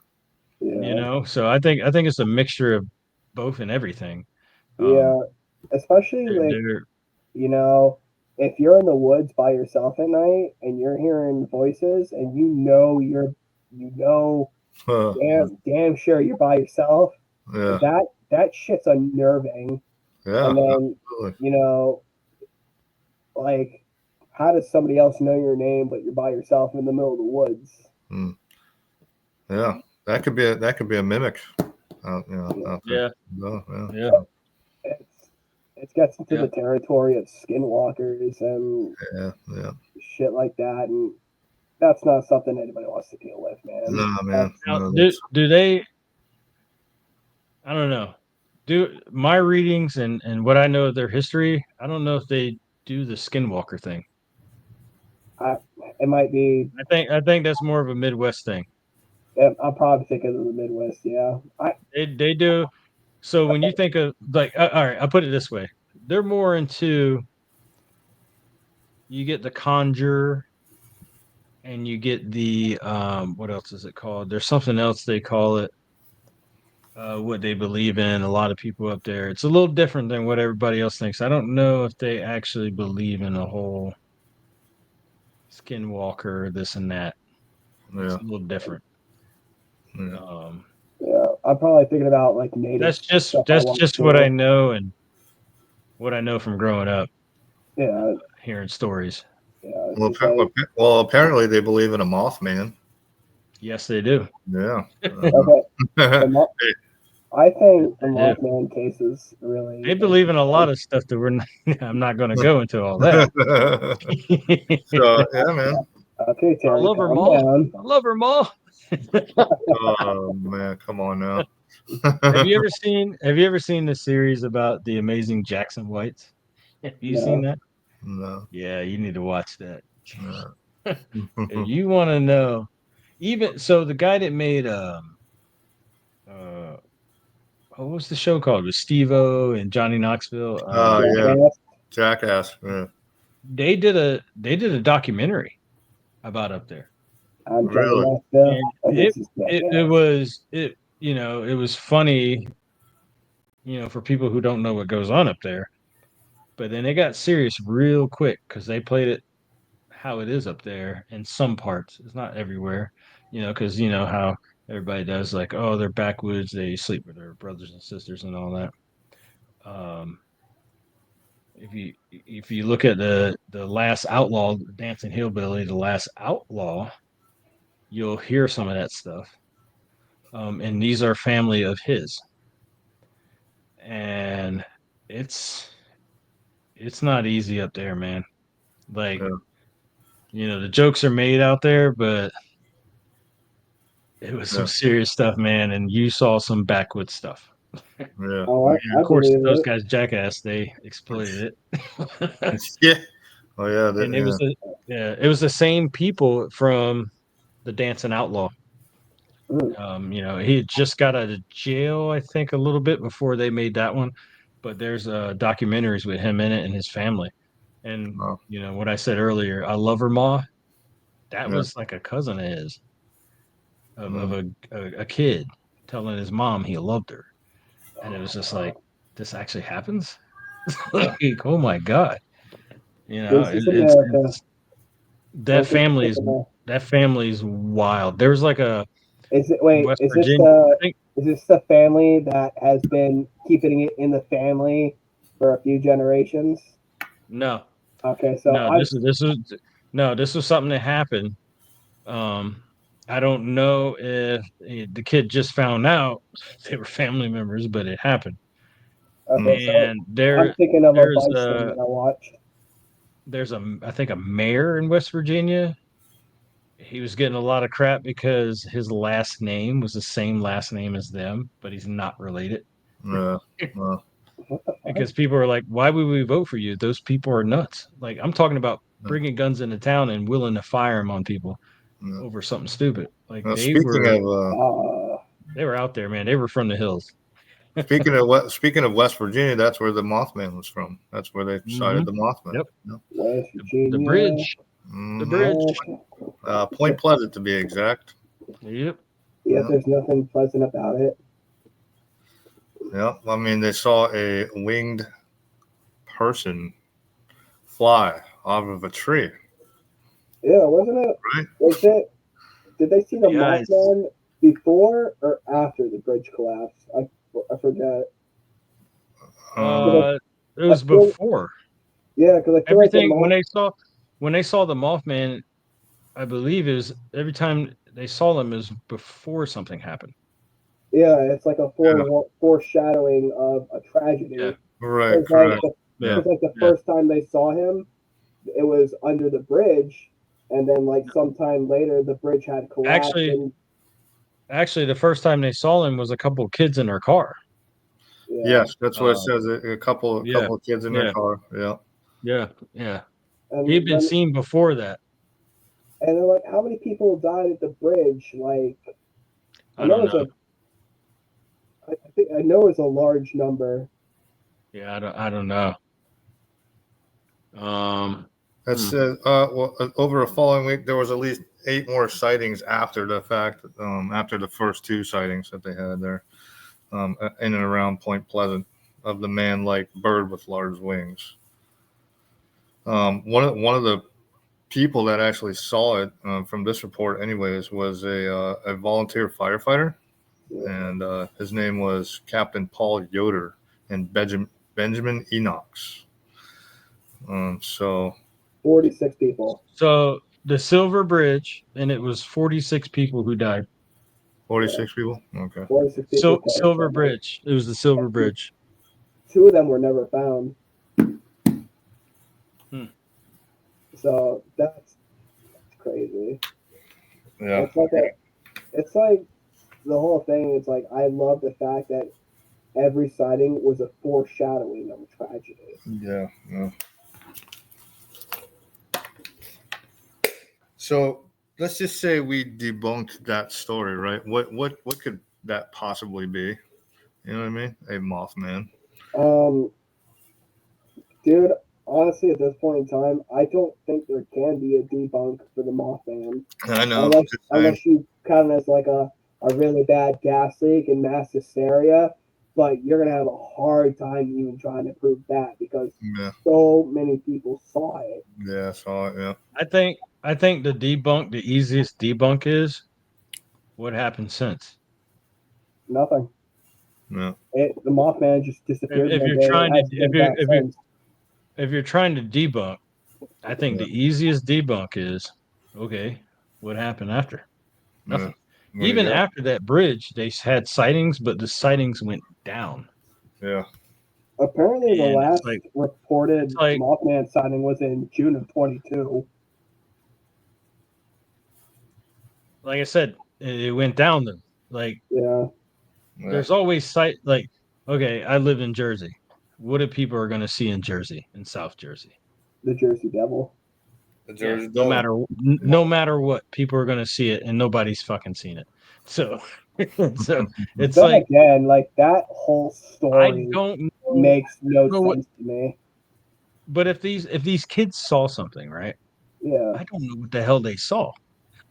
yeah, So I think it's a mixture of both and everything. Um, yeah. Especially they're, like they're you know, if you're in the woods by yourself at night and you're hearing voices and you know damn sure you're by yourself, Yeah, that shit's unnerving. And yeah, then, absolutely. you know, like how does somebody else know your name but you're by yourself in the middle of the woods? Mm. Yeah, that could be a mimic out there. yeah, No, yeah, yeah, It's it gets into yeah. the territory of skinwalkers and yeah, yeah. shit like that, and that's not something anybody wants to deal with, man. No, man. That's Now, No, do that's do they? I don't know. Do my readings and what I know of their history? I don't know if they do the skinwalker thing. I, it might be. I think that's more of a Midwest thing. I'm probably thinking of the Midwest. Yeah, They do. So when you think of, like, all right, I'll put it this way: they're more into, you get the conjure, and you get the, what else is it called? There's something else they call it. What they believe in, a lot of people up there. It's a little different than what everybody else thinks. I don't know if they actually believe in a whole skinwalker, this and that. It's yeah, a little different. yeah. Um, yeah. I'm probably thinking about like native that's just stuff I that's watched just what I too. know, and what I know from growing up, Yeah, hearing stories. yeah. It's Well, just like apparently they believe in a Mothman. Yes, they do. Yeah. okay, the mo- Hey, I think the Yeah. Mothman case is really. They believe in a lot of stuff that we're not, I'm not going to go into all that. So yeah, man. Okay, I Terry, love her, calm Ma. down. I love her, Ma. Oh man, come on now. Have you ever seen the series about the amazing Jackson Whites? Have you seen No. that? No. Yeah, you need to watch that. No. If you want to know, even so, the guy that made uh what was the show called with Steve-O and Johnny Knoxville? Oh yeah, Jackass. Jackass. Yeah. They did a documentary about up there. I'm Johnny Really? Knoxville, And and it this is it, Jackass. it was it it was funny, for people who don't know what goes on up there. But then they got serious real quick because they played it how it is up there in some parts. It's not everywhere, because you know how everybody does, like, oh, they're backwoods, they sleep with their brothers and sisters and all that. Um, if you look at the last outlaw, Dancing Hillbilly, the last outlaw, you'll hear some of that stuff. And these are family of his, and it's it's not easy up there, man. Like, Yeah. the jokes are made out there, but it was some Yeah. serious stuff, man. And you saw some backwoods stuff. Yeah. Oh, And I of course, believe those it. guys, Jackass, they exploited it. Yeah. Oh yeah. And it Yeah. was the same people from the Dancing Outlaw. Mm, He had just got out of jail, I think, a little bit before they made that one. But there's documentaries with him in it and his family. And Oh, what I said earlier, I love her, Ma. That yeah. was like a cousin of his, of Mm, a kid telling his mom he loved her, and it was just like, this actually happens. Like, oh my god, this is America. it's that Don't get sick family's of that. that family's wild. There's like a Is it? in Wait, West Virginia, I think. is this the family that has been keeping it in the family for a few generations? No, Okay, so no, this was something that happened. Um, I don't know if the kid just found out they were family members, but it happened. okay, mm, so And I'm thinking of a there's Vice thing a that I watched. I think a mayor in West Virginia. He was getting a lot of crap because his last name was the same last name as them, but he's not related. yeah. Well, What the fuck? Because people are like, why would we vote for you? Those people are nuts. Like, I'm talking about yeah. bringing guns into town and willing to fire them on people Yeah. over something stupid. Like, Well, they were out there, man. They were from the hills. speaking of West Virginia, that's where the Mothman was from. That's where they Hmm. sighted the Mothman. Yep. Yep. West The Virginia. bridge. The Hmm. bridge. Point Pleasant, to be exact. Yep. Yeah, Yeah. there's nothing pleasant about it. Yeah. I mean, they saw a winged person fly off of a tree. Yeah, wasn't it? Right. Was it? Did they see the Yeah. Mothman before or after the bridge collapsed? I forget. Um, It I was feel, before yeah, because I feel like the everything. Moth. When they saw the Mothman, I believe it was every time they saw them is before something happened. Yeah, it's like a yeah. foreshadowing of a Yeah. tragedy. Right. Because like Correct. the, Yeah. cause like the Yeah. first time they saw him, it was under the bridge, and then like sometime later the bridge had collapsed. Actually, the first time they saw him was a couple of kids in their car. Yeah, Yes, that's what it Uh, says. A couple yeah, of kids in their yeah, car. Yeah. yeah. He'd and been then seen before that. and then like how many people died at the bridge? Like I I know don't it's know. I think I know it's a large number. Yeah, I don't know. That said, over the following week, there was at least 8 more sightings after the fact. After the first 2 sightings that they had there, in and around Point Pleasant, of the man-like bird with large wings. One of the people that actually saw it, from this report, anyways, was a volunteer firefighter, Yeah. and his name was Captain Paul Yoder and Benjamin Enox. So 46 people. So the Silver Bridge, and it was 46 people who died. 46 people. Okay. 46 people killed. Silver Bridge. It was the Silver Bridge. 2 of them were never found. So that's crazy. Yeah. It's like the whole thing. It's like I love the fact that every sighting was a foreshadowing of a tragedy. Yeah. Yeah. So let's just say we debunked that story, right? What could that possibly be? You know what I mean? A Mothman. Dude, honestly, at this point in time, I don't think there can be a debunk for the Mothman. I know. Unless you count it as like a really bad gas leak and mass hysteria, but you're gonna have a hard time even trying to prove that because so many people saw it. Yeah, I saw it. Yeah. I think the easiest debunk is what happened since. Nothing. Yeah. The Mothman just disappeared. If you're trying to if you're trying to debunk, I think the easiest debunk is okay. What happened after? Nothing. Yeah. Even after that bridge, they had sightings, but the sightings went down. Yeah. Apparently, the last reported Mothman sighting was in June of 22. Like I said, it went down then. Like, there's always okay, I live in Jersey. What do people are going to see in Jersey, in South Jersey? The Jersey Devil. The Jersey Devil. No matter what, people are going to see it, and nobody's fucking seen it. So, it's then like again, like that whole story makes no sense to me. But if these kids saw something, right? Yeah. I don't know what the hell they saw.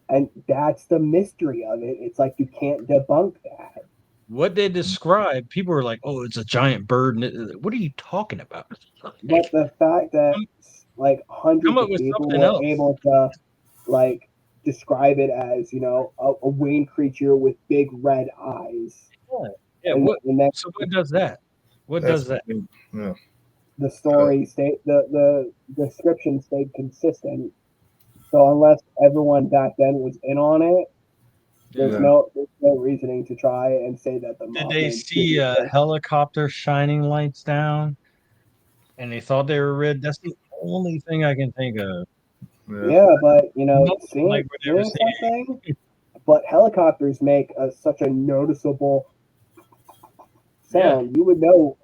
And that's the mystery of it. It's like you can't debunk that. What they describe, people are like, "Oh, it's a giant bird." What are you talking about? But the fact that like hundreds of people were able to like describe it as, you know, a winged creature with big red eyes. Yeah. So what does that? What does that? Yeah. The story the description stayed consistent. So unless everyone back then was in on it, there's no reasoning to try and say that the Did they see a helicopter shining lights down, and they thought they were red? That's the only thing I can think of. Yeah, but you know, seeing something. But helicopters make such a noticeable sound. You would know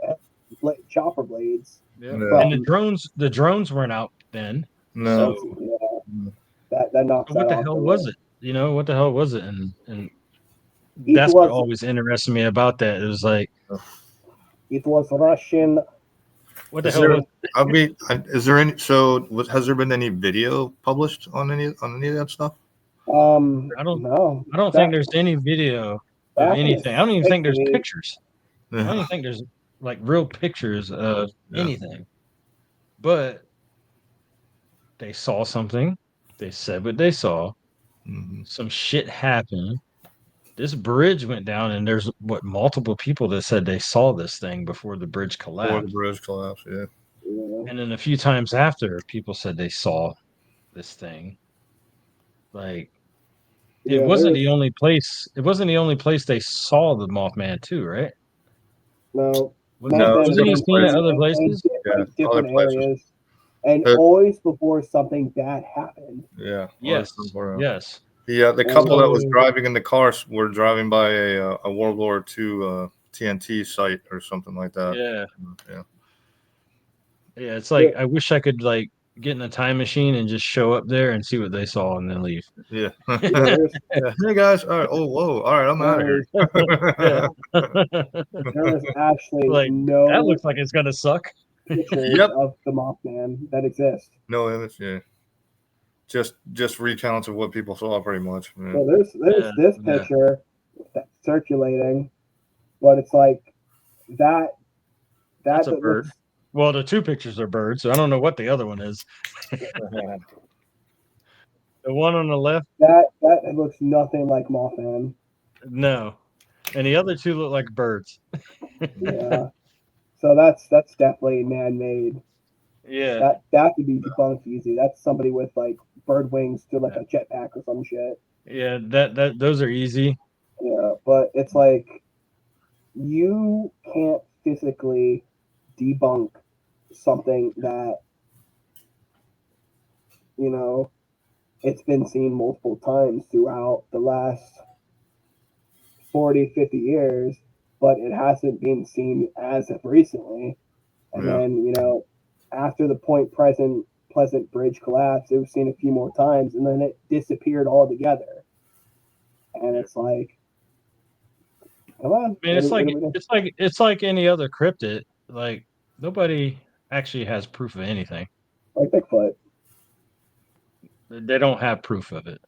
chopper blades. Yeah. And the drones weren't out then. No. So, that knocks. So what the hell was it? You know, what the hell was it? And that's what always interested me about that. It was like it was Russian. What the hell was it? I mean, is there any? So, has there been any video published on any of that stuff? I don't know. I don't think there's any video of anything. I don't even think there's pictures. I don't even think there's like real pictures of anything. But they saw something. They said what they saw. Mm-hmm. Some shit happened. This bridge went down, and there's multiple people that said they saw this thing before the bridge collapsed. Yeah. And then a few times after, people said they saw this thing. Like, it wasn't the only place. It wasn't the only place they saw the Mothman too, right? No. Wasn't he seen at other places? Different areas. And always before something bad happened. Yeah. Yes. The couple that was driving in the car were driving by a World War II TNT site or something like that. Yeah. It's like I wish I could like get in a time machine and just show up there and see what they saw and then leave. Yeah. Hey guys. All right. Oh, whoa. All right. I'm out of here. There is actually that looks like it's gonna suck. Pictures of the Mothman that exist. No image. Yeah. Just recounts of what people saw, pretty much. Yeah. So there's this picture that's circulating, but it's like that's a bird. Well, the two pictures are birds, so I don't know what the other one is. The one on the left. That looks nothing like Mothman. No, and the other two look like birds. Yeah. So that's definitely man-made. Yeah. That could be debunked easy. That's somebody with like bird wings to like a jetpack or some shit. Yeah, that those are easy. Yeah, but it's like you can't physically debunk something that, you know, it's been seen multiple times throughout the last 40, 50 years, but it hasn't been seen as of recently. And Yeah. then, after the Pleasant Bridge collapse, it was seen a few more times, and then it disappeared altogether. And it's like, come on. I mean, it's like any other cryptid. Like nobody actually has proof of anything. Like Bigfoot. They don't have proof of it.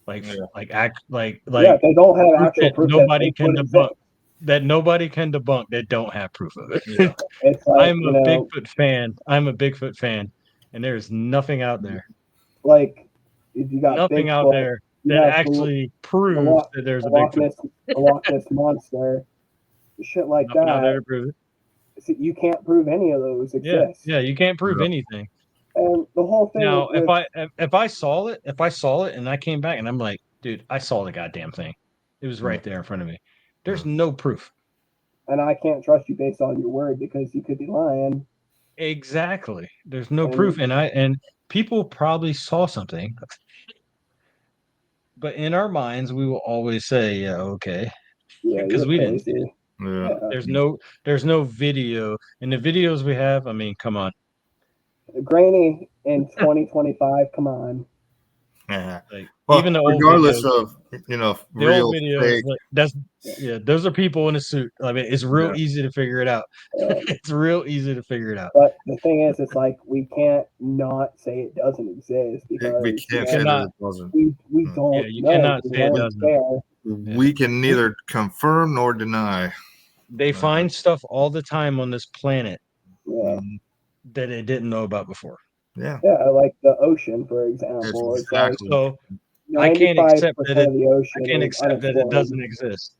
Yeah. Yeah, they don't have proof actual that proof that nobody can Bigfoot debunk. exists. That nobody can debunk. They don't have proof of it. Yeah. It's like, I'm a Bigfoot fan. I'm a Bigfoot fan, and there's nothing out there. like if you got Nothing out Bigfoot, there you that have actually the, proves that there's a Loch Bigfoot. Ness, the Loch Ness monster, shit like Nothing out there that. to prove it. You can't prove any of those Yeah, exist. yeah, you can't prove Yeah. anything. And the whole thing Now, with if I saw it, and I came back and I'm like, dude, I saw the goddamn thing. It was right there in front of me. There's no proof. and I can't trust you based on your word because you could be lying. Exactly. There's no And proof, and people probably saw something, but in our minds, we will always say, yeah, okay, yeah, because you're we didn't see it. crazy. Yeah. Yeah. There's no video, and the videos we have. I mean, come on, Grainy in 2025, come on. Yeah. like Well, even the old regardless videos. of The real old videos, fake. like those are people in a suit. I mean, it's real Yeah. easy to figure it out. Yeah. It's real easy to figure it out. But the thing is, it's like we can't not say it doesn't exist because We can't say that cannot. it doesn't. we Mm. don't Yeah, you know. cannot We say it weren't doesn't. there. We can neither confirm nor deny. They find stuff all the time on this planet Yeah. Mhm. that they didn't know about before. Yeah. Yeah, like the ocean, for example. It's It's like exactly. So I can't 95% accept that of the ocean I can't is accept that it unexplored. doesn't exist.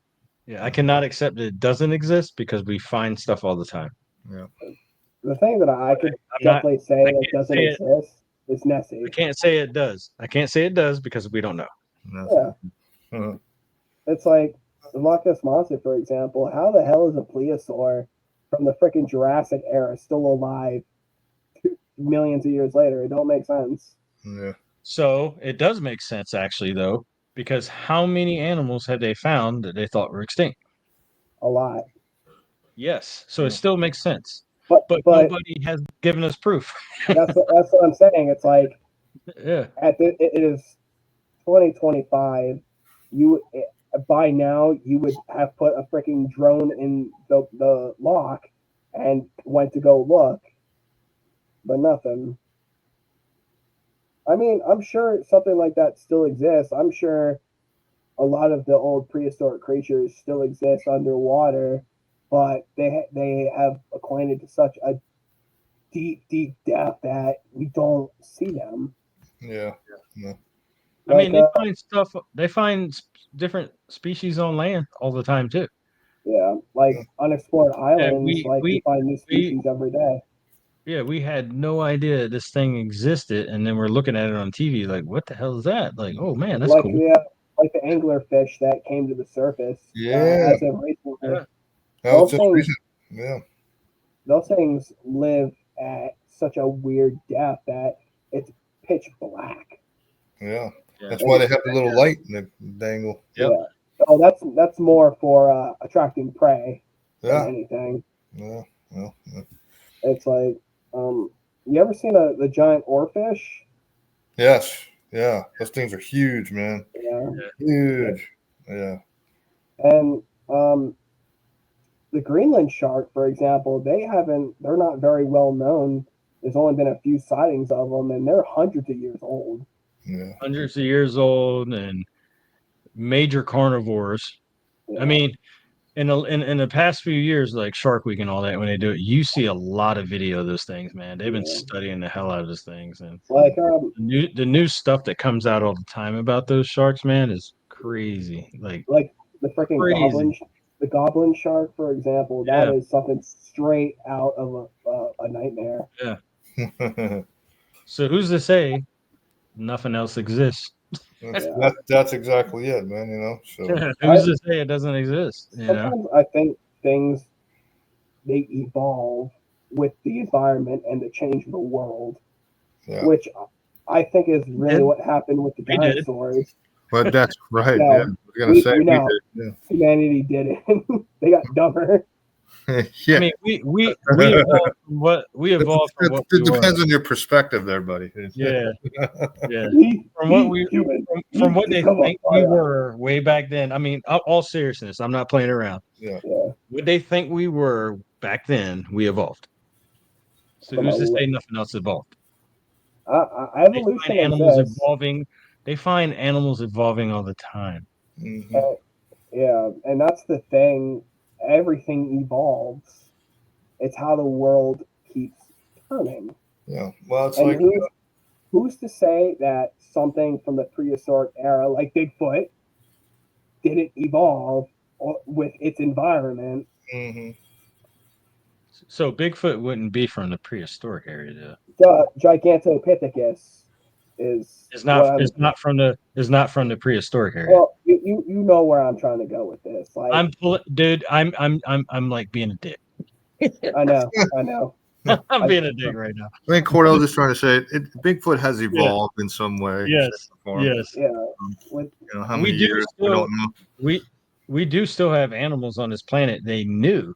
Yeah, I cannot accept that it doesn't exist because we find stuff all the time. Yeah. The thing that I could I'm not. definitely say I that can't doesn't say it. exist is I Nessie. can't say it does. I can't say it does because we don't know. Yeah. Uh, It's like the Loch Ness Monster, for example. How the hell is a plesiosaur from the freaking Jurassic era still alive millions of years later? It don't make sense. yeah. So it does make sense, actually, though, because how many animals have they found that they thought were extinct? A lot. Yes. So it still makes sense, But but nobody has given us proof. that's what I'm saying. It's like Yeah. it is 2025. You by now you would have put a freaking drone in the lock and went to go look, but nothing. I mean, I'm sure something like that still exists. I'm sure a lot of the old prehistoric creatures still exist underwater, but they have acquainted to such a deep depth that we don't see them. Yeah. Yeah. I mean, Like, they find stuff. They find different species on land all the time too. yeah, like unexplored Yeah, islands, like we find new species every day. we had no idea this thing existed, and then we're looking at it on TV, like, what the hell is that? Like, oh man, that's Like cool. like the anglerfish that came to the surface Yeah. as of recently. Yeah. That was Those just things, recent. Yeah. those things live at such a weird depth that it's pitch black. Yeah. Yeah. That's why they have the little light in the dangle. Yep. Yeah. So that's more for attracting prey than Yeah. anything. Yeah. Well, yeah. It's like, you ever seen the giant oarfish? Yes. Yeah. Those things are huge, man. Yeah. Huge. Yeah. And the Greenland shark, for example, they're not very well known. There's only been a few sightings of them, and they're hundreds of years old. Yeah. Hundreds of years old and major carnivores. Yeah. I mean, in the past few years, like Shark Week and all that, when they do it, you see a lot of video of those things, man. They've been studying the hell out of those things, and Like the new stuff that comes out all the time about those sharks, man, is crazy. Like the freaking crazy. goblin shark, for example, that Yeah. is something straight out of a nightmare. Yeah. So who's to say nothing else exists? That's exactly it, man. You know, so Who's to say it doesn't exist? You know, Sometimes I think things they evolve with the environment and the change of the world, yeah. which I think is really did. what happened with the We did. dinosaurs. But that's right. No, Yeah, I was gonna say we know did. humanity did it. They got dumber. Yeah. I mean, we evolved from what we evolved from what we It were. depends on your perspective, there, buddy. Yeah, yeah. We, From what we humans from need what to they come up think we higher. were way back then. I mean, all seriousness, I'm not playing around. Yeah. Yeah, What they think we were back then, we evolved. So from who's to say a, nothing else evolved? They find evolution animals exists. evolving. They find animals evolving all the time. Mhm. Yeah, and that's the thing. Everything evolves. It's how the world keeps turning. Yeah. Well, it's And like who's to say that something from the prehistoric era, like Bigfoot, didn't evolve with its environment? mhm. So Bigfoot wouldn't be from the prehistoric area, though. The Gigantopithecus is It's what not. I'm. It's not from the prehistoric area. Well, you know where I'm trying to go with this. Like Dude. I'm like being a dick. I know. I'm being a dick right now. I think Cordell's just trying to say Bigfoot has evolved in some way. Yes. shape, or form. Yes. Yeah, with You know, how We many do years? I still- don't know. We do still have animals on this planet they knew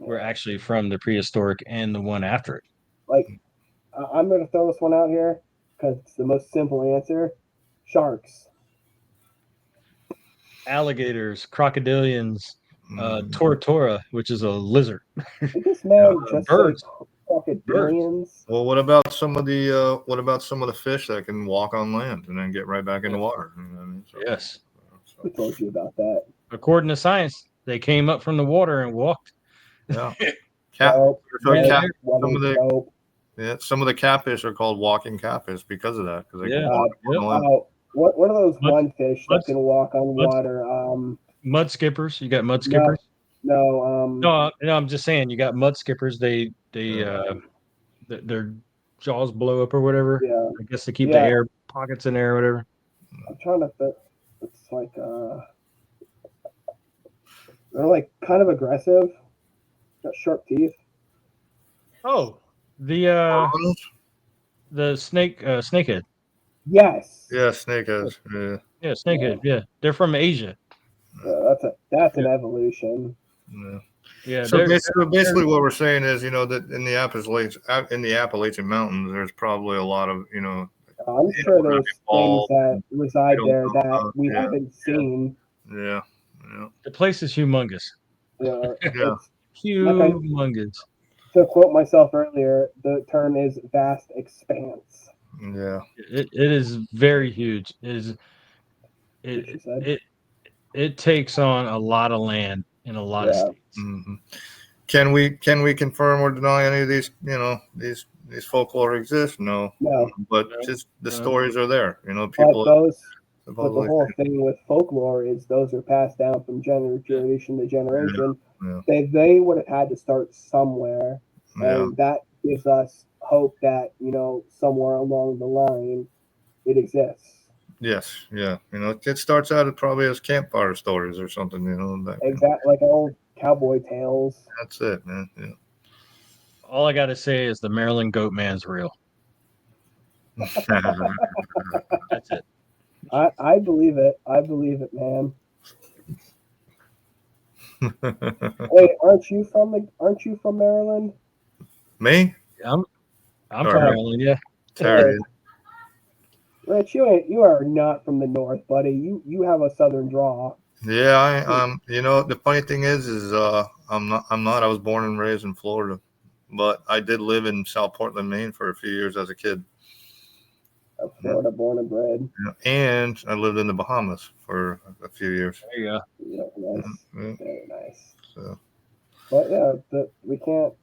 were actually from the prehistoric and the one after it. like I'm going to throw this one out here because it's the most simple answer. Sharks. Alligators, crocodilians, Mhm. tortora, which is a lizard. Did this man just birds. say crocodilians? Well, what about some of the fish that can walk on land and then get right back in the water? You know what I mean? So- Yes. Who told you about that? According to science, they came up from the water and walked. Yeah. Nope. So Nope. cat- Nope. some of the Nope. some of the catfish are called walking catfish because of that. Because they Yeah. can walk on Yep. the land. What are those Mud- one fish mud- that can walk on mud- water? Mud skippers. You got mud skippers. No. No, I'm just saying you got mud skippers. Their jaws blow up or whatever. Yeah. I guess to keep the Yeah. air pockets in there or whatever. I'm trying to think. It's like they're like kind of aggressive. Got sharp teeth. Oh, the snakehead. Yes. Yeah, snakeheads. Yeah. Yeah, snakehead. Yeah, they're from Asia. That's an evolution. Yeah. Yeah, So they're- basically, what we're saying is, that in the Appalachian Mountains, there's probably a lot of, I'm sure there's things evolved. that reside don't there know that about. we Yeah. haven't seen. Yeah. the place is humongous. Yeah. It's, Humongous. to quote myself earlier, the term is vast expanse. Yeah. It is very huge. What she It said. it takes on a lot of land in a lot of Yeah. states. hmm Can we confirm or deny any of these? These folklore exist? No. No, But No. just the No. stories are there. but People. the supposedly whole think- thing with folklore is those are passed down from generation to generation. Yeah. They would have had to start somewhere, Yeah. and that gives us hope that somewhere along the line it exists. Yes. Yeah. It starts out probably as campfire stories or something. Exactly like old cowboy tales. That's it, man. Yeah. All I gotta say is the Maryland Goat Man's real. That's it. I believe it. I believe it, man. Wait, aren't you from Maryland? Me? I'm from Alright. Maryland. Yeah. Terry. Rich, you are not from the north, buddy. You have a southern draw. Yeah, the funny thing is I'm not. I was born and raised in Florida, but I did live in South Portland, Maine for a few years as a kid. Of Florida, born and bred. And I lived in the Bahamas for a few years. There you go. Yeah, nice. Yeah, Very nice. so. But yeah, we can't,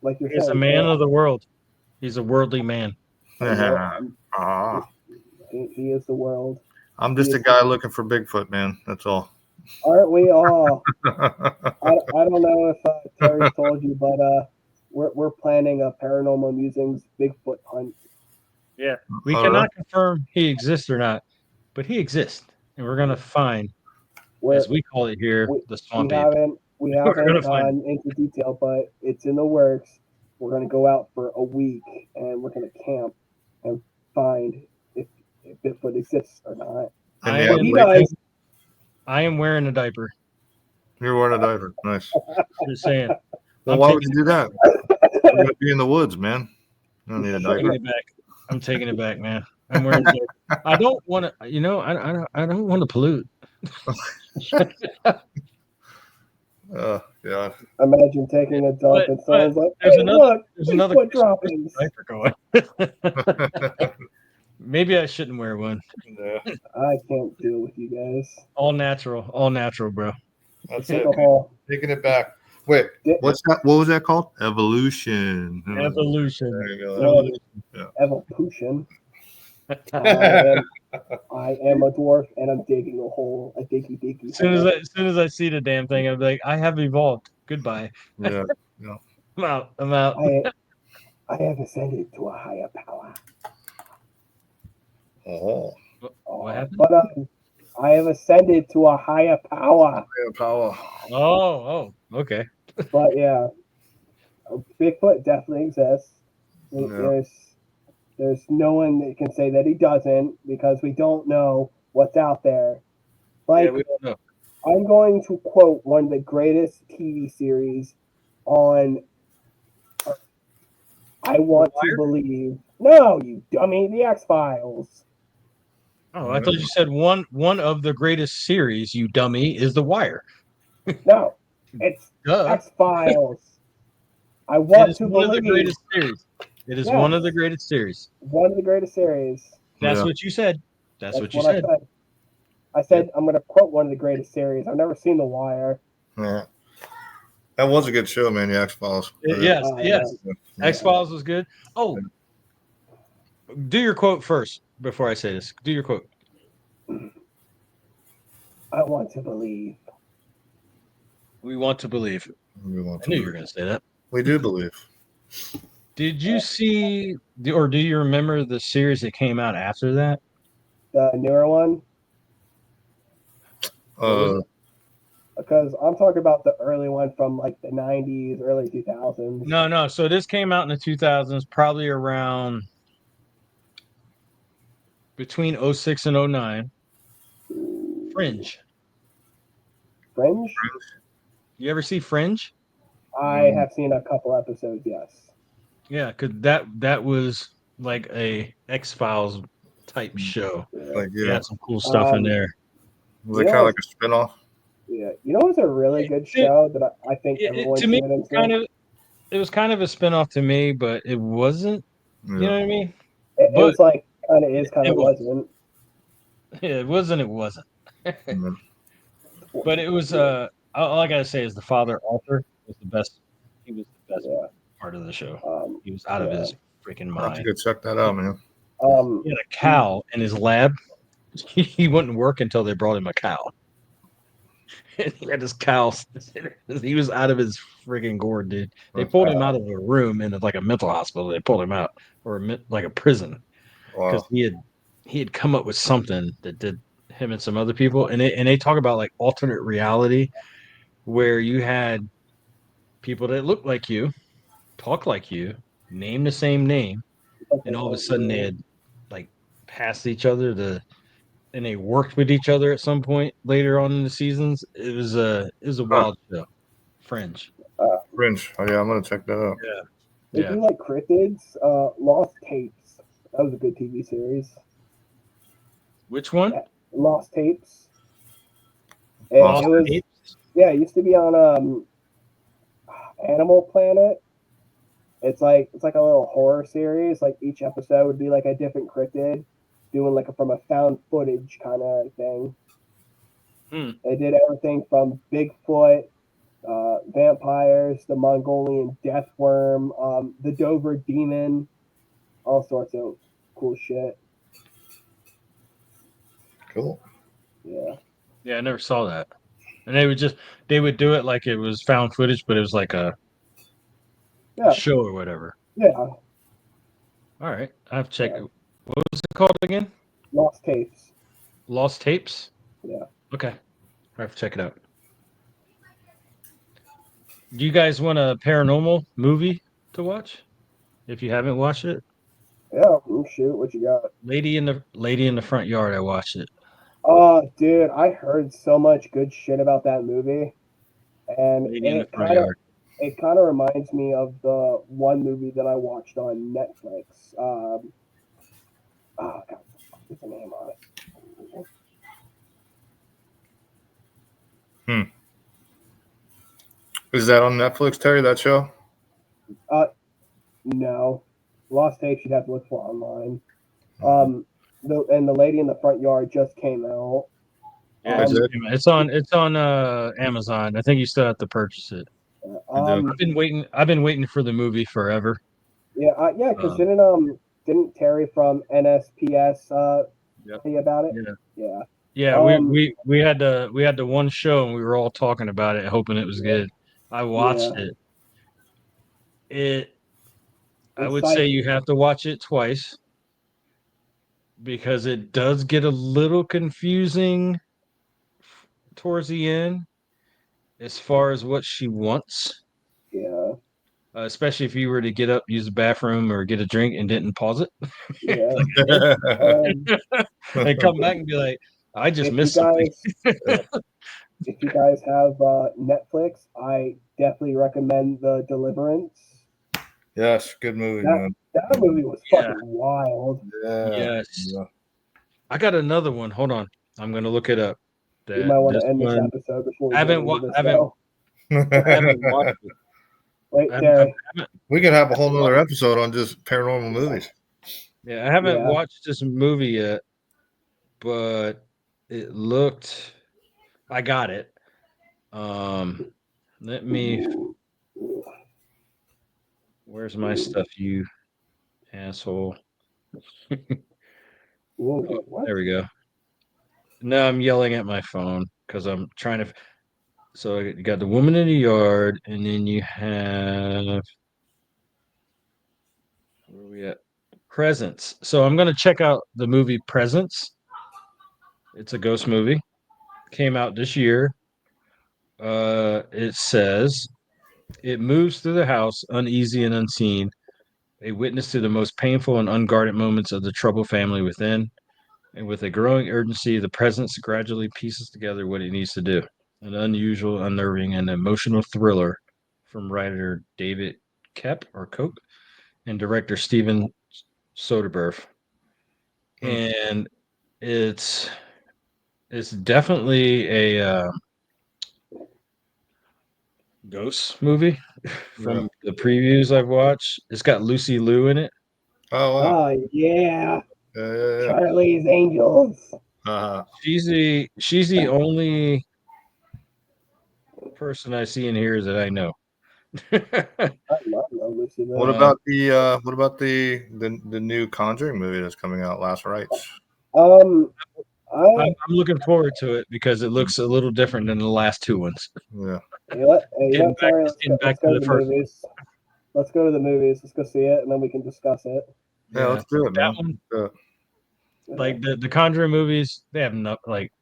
like you're He's saying. a man of the world. He's a worldly man. Ah, He is the world. I'm just a guy looking for Bigfoot, man. That's all. Aren't we all? I don't know if Terry told you, but we're planning a Paranormal Musings Bigfoot hunt. Yeah. We All cannot confirm he exists or not, but he exists, and we're gonna find, We're, as we call it here, we, the we swamp ape. haven't We're gonna find gone into detail, but it's in the works. We're gonna go out for a week and we're gonna camp and find if Bigfoot exists or not. And I yeah, If he am, does, I am wearing a diaper. you're wearing a diaper. Nice. Just saying. Well, I'm why would taking you do that? You're gonna be in the woods, man. You don't need a taking diaper. it back. I'm taking it back, man. I'm wearing a diaper. I don't want to. You know, I don't want to pollute. Yeah. imagine taking a dump and someone's like, there's "Hey, look, there's another Bigfoot droppings." diaper going. Maybe I shouldn't wear one. Yeah. I can't deal with you guys. All natural, bro. That's Take it. a haul. Taking it back. Wait, what's that? What was that called? Evolution. Evolution. There you go. Well, Evolution. Evolution. I am a dwarf and I'm digging a hole, a diggy diggy. As soon as I see the damn thing, I'm like, I have evolved. Goodbye. Yeah. I'm out. I have ascended to a higher power. Oh. What happened? But I have ascended to a higher power. Power. Oh, okay. But yeah, Bigfoot definitely exists. Yeah. There's no one that can say that he doesn't because we don't know what's out there. Like, we don't know. I'm going to quote one of the greatest TV series on I Want to Believe. No, you dummy, The X-Files. Oh, I thought you said one of the greatest series, you dummy, is The Wire. No, it's Duh. X-Files. I Want to one Believe. of the greatest series. It is one of the greatest series. One of the greatest series. That's what you said. That's what you I said. I said I'm going to quote one of the greatest series. I've never seen The Wire. Yeah. That was a good show, man. The X-Files. Yes. Yeah. X-Files was good. Oh, do your quote first before I say this. Do your quote. I want to believe. We want to believe. I knew you were going to say that. We do believe. Did you see, or do you remember the series that came out after that? The newer one? Because I'm talking about the early one from like the 90s, early 2000s. No. So this came out in the 2000s, probably around between 06 and 09. Fringe. Fringe? You ever see Fringe? I have seen a couple episodes, yes. Yeah, because that was like a X-Files type show. Like, yeah, had some cool stuff in there. Was it kind of like a spinoff? Yeah, you know what's a really good show that I think everyone should get into? It was kind of a spinoff to me, but it wasn't. Yeah. You know what I mean? It was like kind of is, kind of wasn't. Yeah, it wasn't. It wasn't. But it was. All I gotta say is the father Arthur was the best. He was the best part of the show. He was out of his freaking mind. I have to go check that out, man. He had a cow in his lab. He wouldn't work until they brought him a cow. And he had his cow. He was out of his freaking gourd, dude. They pulled him out of a room in like a mental hospital. They pulled him out, or like a prison, because he had come up with something that did him and some other people. And they talk about like alternate reality, where you had people that looked like you, talk like you, name the same name, and all of a sudden they had like passed each other and they worked with each other at some point later on in the seasons. It was a wild show. Fringe. Fringe. Oh yeah, I'm gonna check that out. Yeah. They do like cryptids, Lost Tapes. That was a good TV series. Which one? Lost Tapes. And Lost Tapes? Yeah, it used to be on Animal Planet. It's like a little horror series. Like each episode would be like a different cryptid, doing like from a found footage kind of thing. They did everything from Bigfoot, vampires, the Mongolian death worm, the Dover demon, all sorts of cool shit. Cool. Yeah. Yeah, I never saw that. And they would do it like it was found footage, but it was like a show or whatever. Yeah. All right. I have to check it. What was it called again? Lost Tapes. Lost Tapes? Yeah. Okay. I have to check it out. Do you guys want a paranormal movie to watch? If you haven't watched it? Yeah, shoot, what you got? Lady in the Front Yard, I watched it. Oh, dude, I heard so much good shit about that movie, and Lady in the Front Yard. it kind of reminds me of the one movie that I watched on Netflix. Oh God, what's the name on it? Is that on Netflix, Terry? That show? No, Lost Tapes you'd have to look for online. The Lady in the Front Yard just came out. Yeah, Is it? it's on Amazon. I think you still have to purchase it. Um, I've been waiting for the movie forever. yeah, because didn't Terry from NSPS Yep. say about it? Yeah. Yeah. Yeah, we had the one show and we were all talking about it, hoping it was good. I watched Yeah. it. I would Inside. say you have to watch it twice because it does get a little confusing towards the end as far as what she wants. Yeah. Especially if you were to get up, use the bathroom, or get a drink and didn't pause it. Yeah. And come back and be like, I just If you missed something. guys if you guys have Netflix, I definitely recommend The Deliverance. Yes, good movie, man. That movie was Yeah. fucking wild. Yeah. Yes. Yeah. I got another one. Hold on. I'm going to look it up. You might want This to end this one, episode before we I get haven't, into this. I haven't watched it. Wait, I Terry. We could have a whole nother episode on just paranormal movies. Yeah, I haven't Yeah. watched this movie yet, but it looked. I got it. Let me. Where's my stuff, you asshole? Whoa, what? There we go. No, I'm yelling at my phone because I'm trying to. So you got the woman in the yard, and then you have. Where are we at? Presence. So I'm gonna check out the movie Presence. It's a ghost movie. Came out this year. It says it moves through the house, uneasy and unseen, a witness to the most painful and unguarded moments of the troubled family within. And with a growing urgency, the presence gradually pieces together what it needs to do. An unusual, unnerving, and emotional thriller from writer David Koch and director Steven Soderbergh. And it's definitely a ghost movie from the previews I've watched. It's got Lucy Liu in it. Oh, wow. Oh yeah. Yeah. Charlie's Angels. She's the only person I see in here that I know. I love Lucy Liu. What about the new Conjuring movie that's coming out, Last Rites? I'm looking forward to it because it looks a little different than the last two ones. Yeah. Terry, let's go to the movies. Let's go to the movies. Let's go see it, and then we can discuss it. Yeah, let's do it, man. Like the Conjuring movies, they have no like.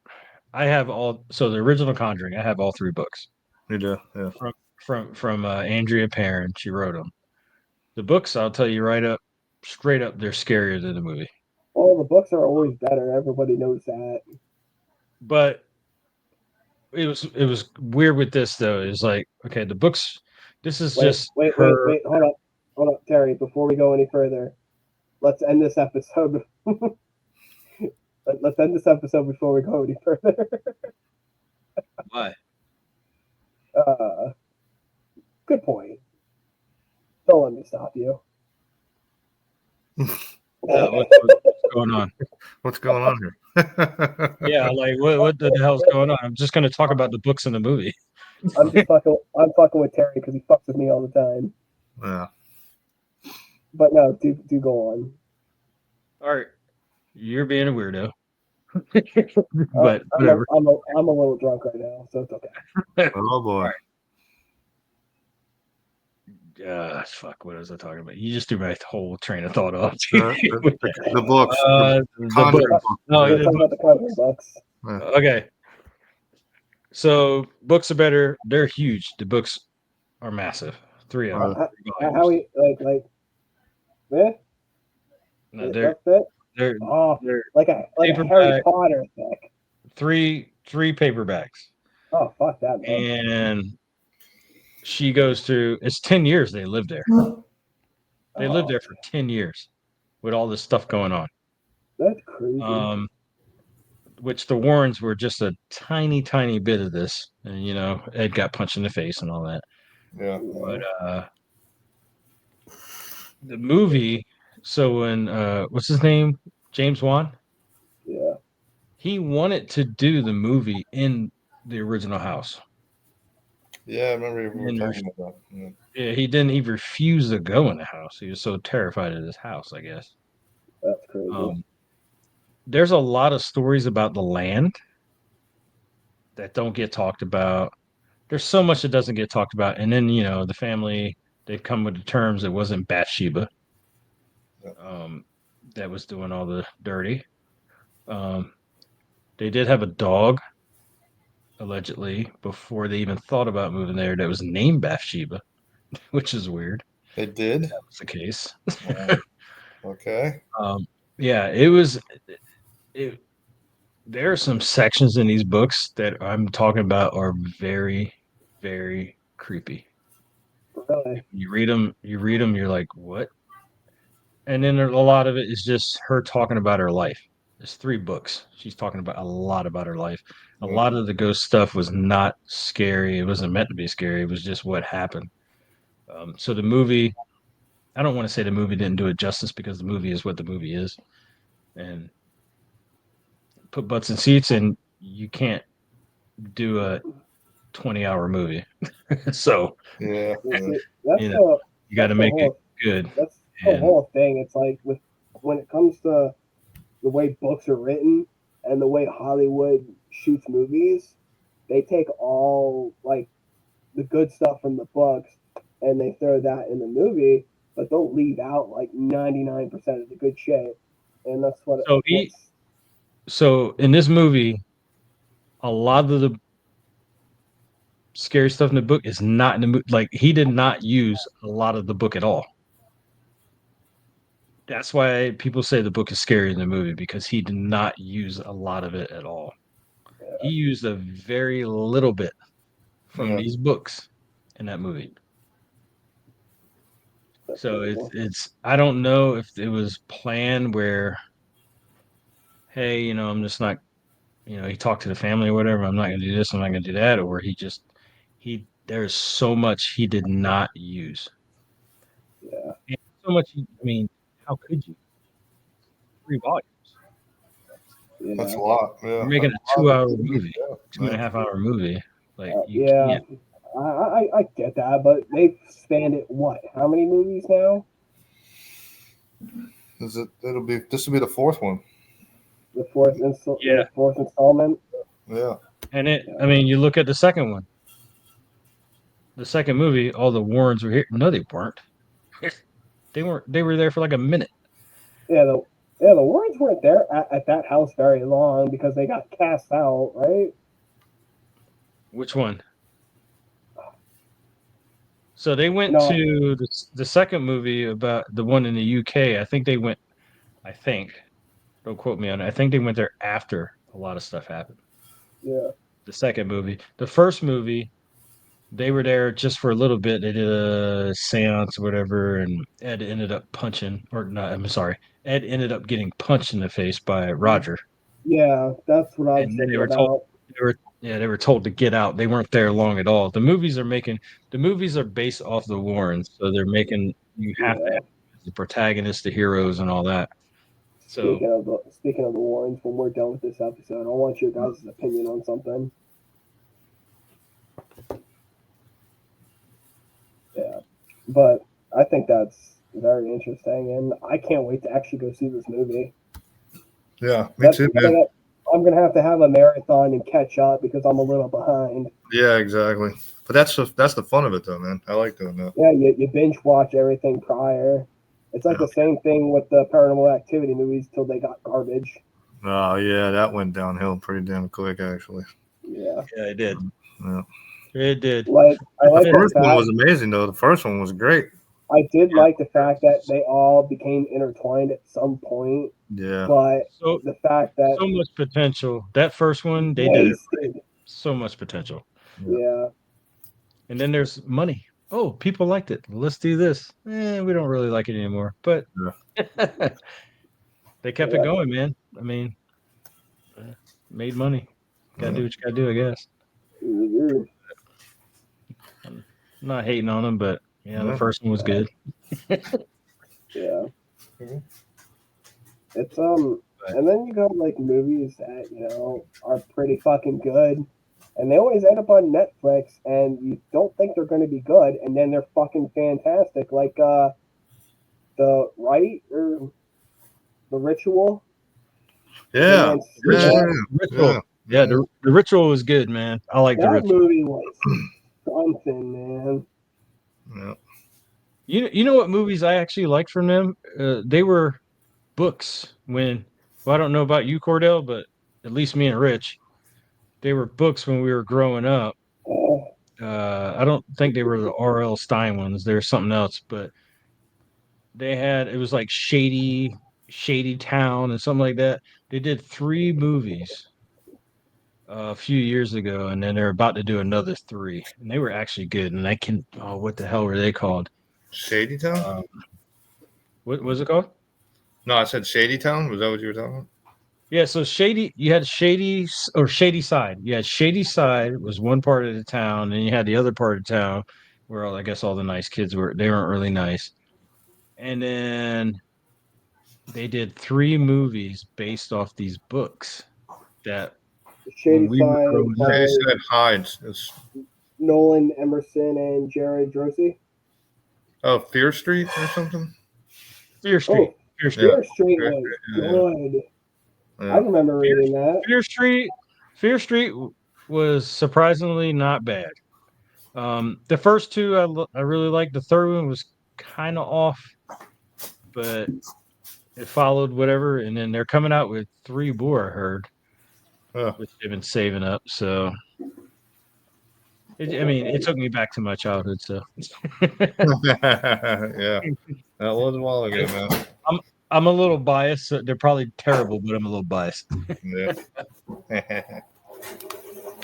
I have all. So the original Conjuring, I have all three books. You do, yeah. From Andrea Perrin, she wrote them. The books, I'll tell you straight up, they're scarier than the movie. Well, the books are always better. Everybody knows that. But it was weird with this though. It's like, okay, the books. This is wait. Hold up, Terry. Before we go any further, let's end this episode. Let's end this episode before we go any further. Why? Good point. Don't let me stop you. What's going on? What's going on here? Yeah, like what the hell's going on? I'm just going to talk about the books in the movie. I'm fucking with Terry because he fucks with me all the time. Yeah. But no, do go on. All right, you're being a weirdo. But whatever. I'm a little drunk right now, so it's okay. Oh boy. Right. fuck, what was I talking about? You just threw my whole train of thought off. The books. The Conjuring book. book. No, We're talking about the Conjuring books. okay. So books are better. They're huge. The books are massive. 3 of them. How we like? Eh? No, That's it. they're Oh, they're like a Harry paperback. Potter thick. three paperbacks, Oh, fuck that, man. and she goes through. It's 10 years they lived there. They lived there for 10 years with all this stuff going on. That's crazy. Which the Warrens were just a tiny bit of this, and Ed got punched in the face and all that. Yeah. But the movie. So when what's his name? James Wan. Yeah. He wanted to do the movie in the original house. Yeah, I remember you were talking about that. Yeah, he didn't. He refused to go in the house. He was so terrified of his house, I guess. That's crazy. There's a lot of stories about the land that don't get talked about. There's so much that doesn't get talked about. And then, the family, they've come with the terms it wasn't Bathsheba that was doing all the dirty. They did have a dog, allegedly, before they even thought about moving there that was named Bathsheba, which is weird. They did? That was the case. Okay. Yeah, there are some sections in these books that I'm talking about are very, very creepy. Really? You read them, you're like, what? And then a lot of it is just her talking about her life. There's 3 books. She's talking about a lot about her life. A lot of the ghost stuff was not scary. It wasn't meant to be scary. It was just what happened. So the movie, I don't want to say the movie didn't do it justice because the movie is what the movie is. And put butts in seats, and you can't do a 20-hour movie. So yeah, you got to make it good. That's the whole thing. It's like when it comes to the way books are written and the way Hollywood shoots movies, they take all like the good stuff from the books and they throw that in the movie, but they'll leave out like 99% of the good shit. And that's what. So in this movie, a lot of the scary stuff in the book is not in the movie. Like, he did not use a lot of the book at all. That's why people say the book is scarier than the movie, because he did not use a lot of it at all. Yeah. He used a very little bit from these books in that movie. So it's I don't know if it was planned where, hey, I'm just not, he talked to the family or whatever. I'm not going to do this. I'm not going to do that. Or there's so much he did not use. Yeah. And so much. How could you? 3 volumes. Yeah. That's a lot. Yeah. You're making a 2-hour movie, 2.5-hour movie. Like, you can't. I get that, but they've spanned it. What? How many movies now? This will be the 4th one. The fourth installment. Yeah. And you look at the second one. The second movie, all the Warrens were here. No, they weren't. They weren't. They were there for like a minute. Yeah, the Warrens weren't there at that house very long because they got cast out, right? Which one? So they went to the second movie, about the one in the UK. I think, don't quote me on it, I think they went there after a lot of stuff happened. Yeah. The second movie. The first movie, they were there just for a little bit. They did a seance or whatever, and Ed ended up Ed ended up getting punched in the face by Roger. Yeah, that's what I was thinking about. They were told to get out. They weren't there long at all. The movies are based off the Warrens, so they're making you have to have the protagonists, the heroes, and all that. So speaking of the Warrens, when we're done with this episode, I want your guys' opinion on something. Yeah, but I think that's very interesting, and I can't wait to actually go see this movie. Yeah, me too, man. I'm gonna have to have a marathon and catch up because I'm a little behind. Yeah, exactly. But that's the fun of it, though, man. I like doing that. Yeah, you binge watch everything prior. It's like the same thing with the Paranormal Activity movies till they got garbage. Oh yeah, that went downhill pretty damn quick, actually. Yeah, it did. Yeah. It did. like I like The the first one fact was amazing, though. The first one was great. I did like the fact that they all became intertwined at some point, Yeah. but So the fact that so much potential. That first one, they did it right. wasted. So much potential. Yeah, And then there's money. Oh, people liked it. Let's do this. We don't really like it anymore. But they kept it yeah. going, man. I mean, made money. Gotta do what you gotta do, I guess. Mhm. I'm not hating on them, but yeah, the Yeah. first one was good. Yeah. Mhm. It's and then you go like movies that are pretty fucking good, and they always end up on Netflix, and you don't think they're going to be good, and then they're fucking fantastic. Like the Right or the Ritual. Yeah. Man, Yeah. Ritual. Yeah, the ritual was good, man. I like the that ritual. movie was something, man. Yeah. You know what movies I actually liked from them? They were books when well, I don't know about you, Cordell, but at least me and Rich, they were books when we were growing up. Oh, I don't think they were the R.L. Stein ones. They were something else, but they had it was like Shady Town and something like that. They did 3 movies a few years ago, and then they're about to do another 3, and they were actually good. And I can what the hell were they called? Shady Town? What was it called? No, I said Shady Town. Was that what you were talking about? Yeah, so you had Shady Side. You had Shady Side was one part of the town, and you had the other part of town where I guess all the nice kids were. They weren't really nice. And then they did 3 movies based off these books that the when Shady we were Side growing up, Shady by Side Hides. It's, Nolan Emerson and Jared Drosy. Fear Street or something. Fear Street. Oh, Fear Street. Yeah. Fear Street Fear was Street, yeah. good. I Yeah. remember reading that. Fear Street. Fear Street was surprisingly not bad. The first 2 I really liked. The third one was kind of off, but it followed whatever. And then they're coming out with 3 more. I heard, Yeah. which they've been saving up. So, I mean, it took me back to my childhood. So, Yeah. That was a while ago, man. I'm a little biased. So they're probably terrible, but I'm a little biased. Yeah.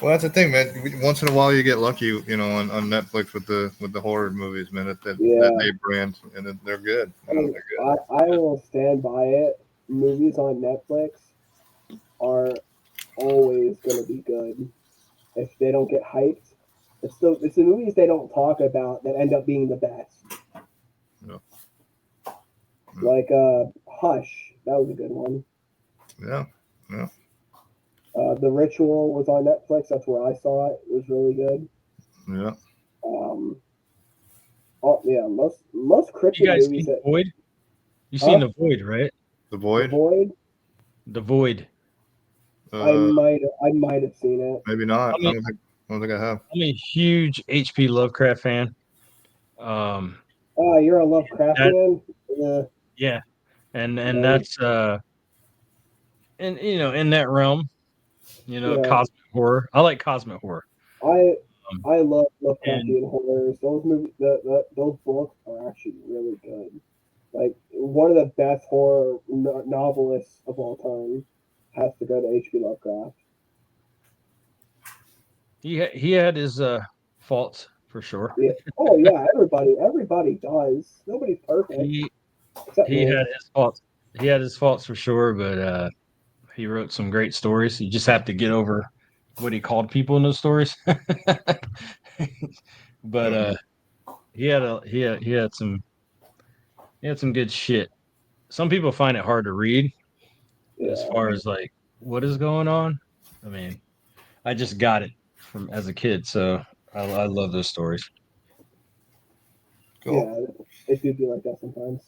Well, that's the thing, man. Once in a while, you get lucky, on Netflix with the horror movies, man. That they brand, and they're good. They're good. I will stand by it. Movies on Netflix are always going to be good if they don't get hyped. It's the movies they don't talk about that end up being the best. Yeah. Like Hush, that was a good one. Yeah. Yeah. The Ritual was on Netflix. That's where I saw it. It was really good. Yeah. Yeah, most cryptid You guys movies. seen Void? You seen The Void, right? The The Void. Void. The Void. I might have seen it. Maybe not. I don't think I have. I'm a huge H.P. Lovecraft fan. Oh, you're a Lovecraftian? Yeah, and Right. that's and in that realm, Yeah. cosmic horror. I like cosmic horror. I love and Lovecraftian horrors. Those movies, those books are actually really good. Like one of the best horror novelists of all time has to go to H.P. Lovecraft. he had his faults for sure. Yeah. Oh yeah, everybody does. Nobody's perfect He except he me. had his faults. He had his faults for sure, but he wrote some great stories. You just have to get over what he called people in those stories. But he had some good shit. Some people find it hard to read as Yeah. far as like what is going on. I mean, I just got it from as a kid, so I love those stories. Cool. Yeah, it do be like that sometimes.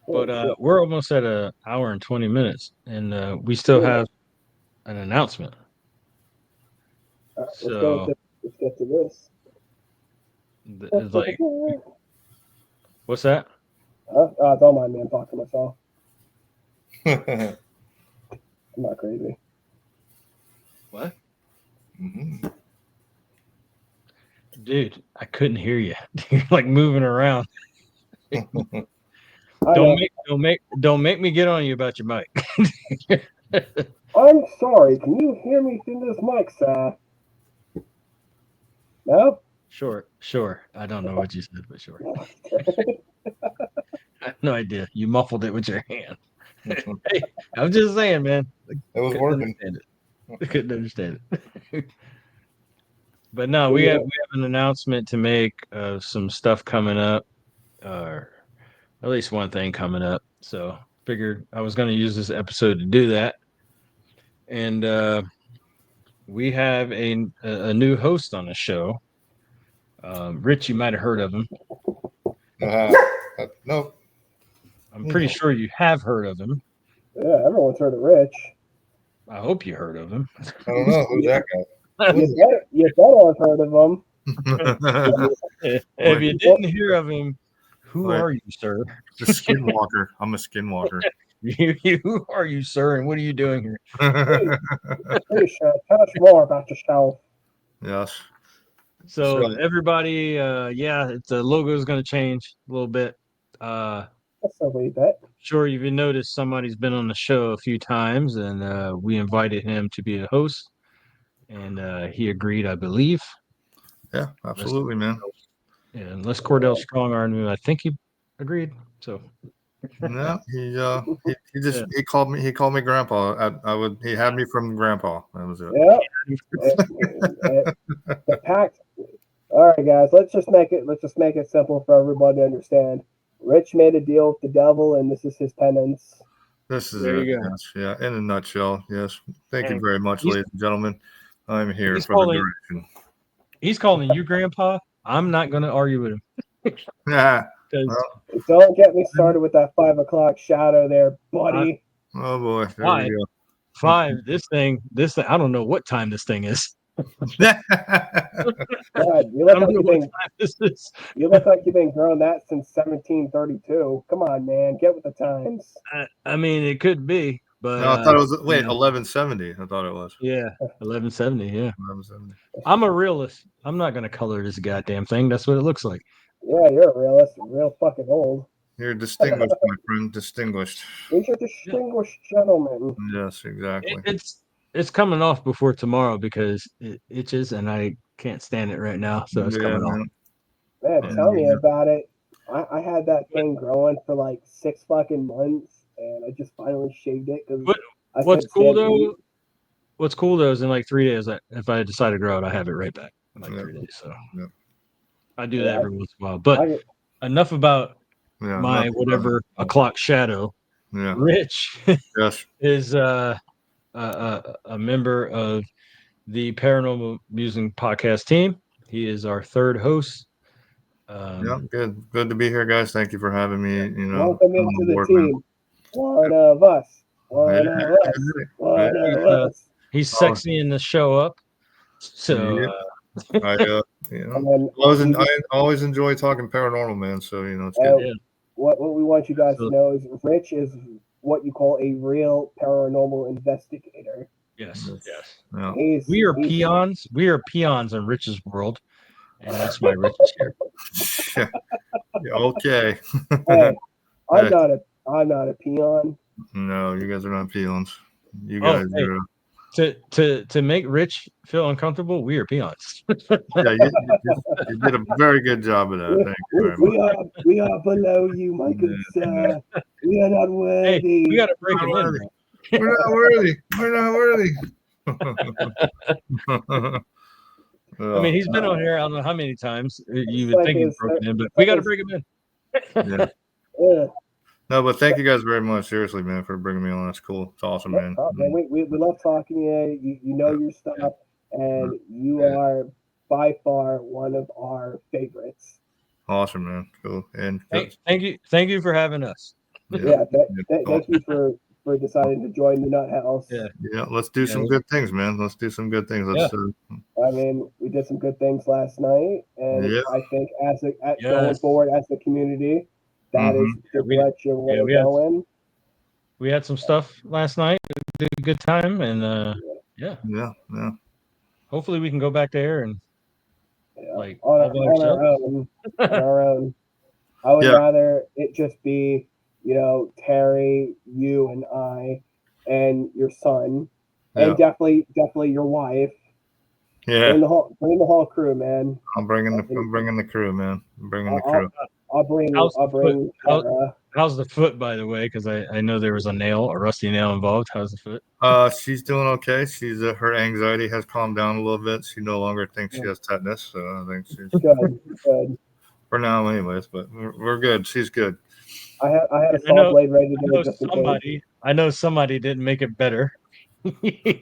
But we're almost at an hour and 20 minutes, and we still have an announcement. Let's So get to this. it's like, what's that? Don't mind me. I'm talking to myself. I'm not crazy. What? Mhm. Dude, I couldn't hear you. You're like moving around. I know. Don't make me get on you about your mic. I'm sorry. Can you hear me through this mic, sir? No? Sure. I don't know what you said, but sure. I have no idea. You muffled it with your hand. Hey, I'm just saying, man. It was Couldn't working. understand it. I couldn't understand it. But no, we have an announcement to make of some stuff coming up, or at least one thing coming up. So figured I was going to use this episode to do that. And we have a new host on the show. Rich, you might have heard of him. No. I'm pretty sure you have heard of him. Yeah, everyone's heard of Rich. I hope you heard of him. I don't know. Who's that You better have heard of him. guy? If you didn't hear of him, who are you, sir? The skinwalker. I'm a skinwalker. Who are you, sir? And what are you doing here? Please, tell us more about yourself. Yes. So everybody, the logo is going to change a little bit. Just a wee bit. Sure, you've noticed somebody's been on the show a few times, and we invited him to be a host, and he agreed, I believe. Yeah, absolutely, man. Yeah, unless Cordell Strong armed me, I think he agreed. So No, he called me grandpa. He had me from grandpa. That was it. Yeah. The pact. All right, guys. Let's just make it simple for everybody to understand. Rich made a deal with the devil, and this is his penance. This is there it. you go. Yes, yeah, in a nutshell. Yes. Thank you And very much, ladies and gentlemen. I'm here he's for the calling- duration. He's calling you grandpa. I'm not going to argue with him. Yeah. 'Cause Don't get me started with that 5 o'clock shadow there, buddy. Oh boy. There Five. we go. 5. This thing. I don't know what time this thing is. God, you look like you've been growing that since 1732. Come on, man, get with the times. I mean, it could be, but No, I thought it was 1170. I thought it was. Yeah, 1170. Yeah, 1170. I'm a realist. I'm not gonna color this goddamn thing. That's what it looks like. Yeah, you're a realist. Real fucking old. You're distinguished, my friend. Distinguished. He's a distinguished gentleman. Yes, exactly. It's coming off before tomorrow because it itches and I can't stand it right now. So it's coming off. Man, tell me about it. I had that thing growing for like 6 fucking months, and I just finally shaved it because. What's cool though is in like 3 days, if I decide to grow it, I have it right back in like 3 days. So I do that every once in a while. But enough about my whatever o'clock shadow. Yeah. Rich yes. is a member of the Paranormal Musings podcast team. He is our third host. Good to be here, guys. Thank you for having me. You know, welcome into the team. Man. One of us. One of us. He's sexying the show up. So I always enjoy talking paranormal, man. So it's good. What we want you guys to know is Rich is what you call a real paranormal investigator. Yes. Yeah. We are peons. We are peons in Rich's world, and that's why Rich is here. Okay. Hey, I'm not a peon. No, you guys are not peons. You guys are. To make Rich feel uncomfortable, we are peons. You did a very good job of that. Thank you very much. We are below you, my good sir. We are not worthy. Hey, we got to break him in. We're not worthy. We're not worthy. I mean, he's been on here. I don't know how many times you would think he's broken in, but we got to break him in. Yeah. No, but thank you guys very much, seriously, man, for bringing me on. That's cool. It's awesome, man. We love talking to you. You know your stuff, and you are by far one of our favorites. Awesome, man. Cool. And thank you for having us. Thank you for for deciding to join the Nut House. Yeah. Yeah, let's do some good things, man. Let's do some good things. Let's, I mean, we did some good things last night, and Yeah. I think going Yes. forward as the community, that is the direction we're going to go in. We had some stuff last night. Did a good time, and yeah. Hopefully, we can go back there and like on all by our ourselves. on our own. I would rather it just be, Terry, you, and I, and your son, and definitely your wife. Yeah. Bring the whole crew, man. I'm bringing the crew, man. I'm bringing the crew. I'll bring. How's the foot, by the way? Because I know there was a rusty nail involved. How's the foot? She's doing okay. She's her anxiety has calmed down a little bit. She no longer thinks she has tetanus, so I think she's good. For now, anyways. But we're good. She's good. I had a saw blade ready to go just in case. I know somebody didn't make it better. Yeah.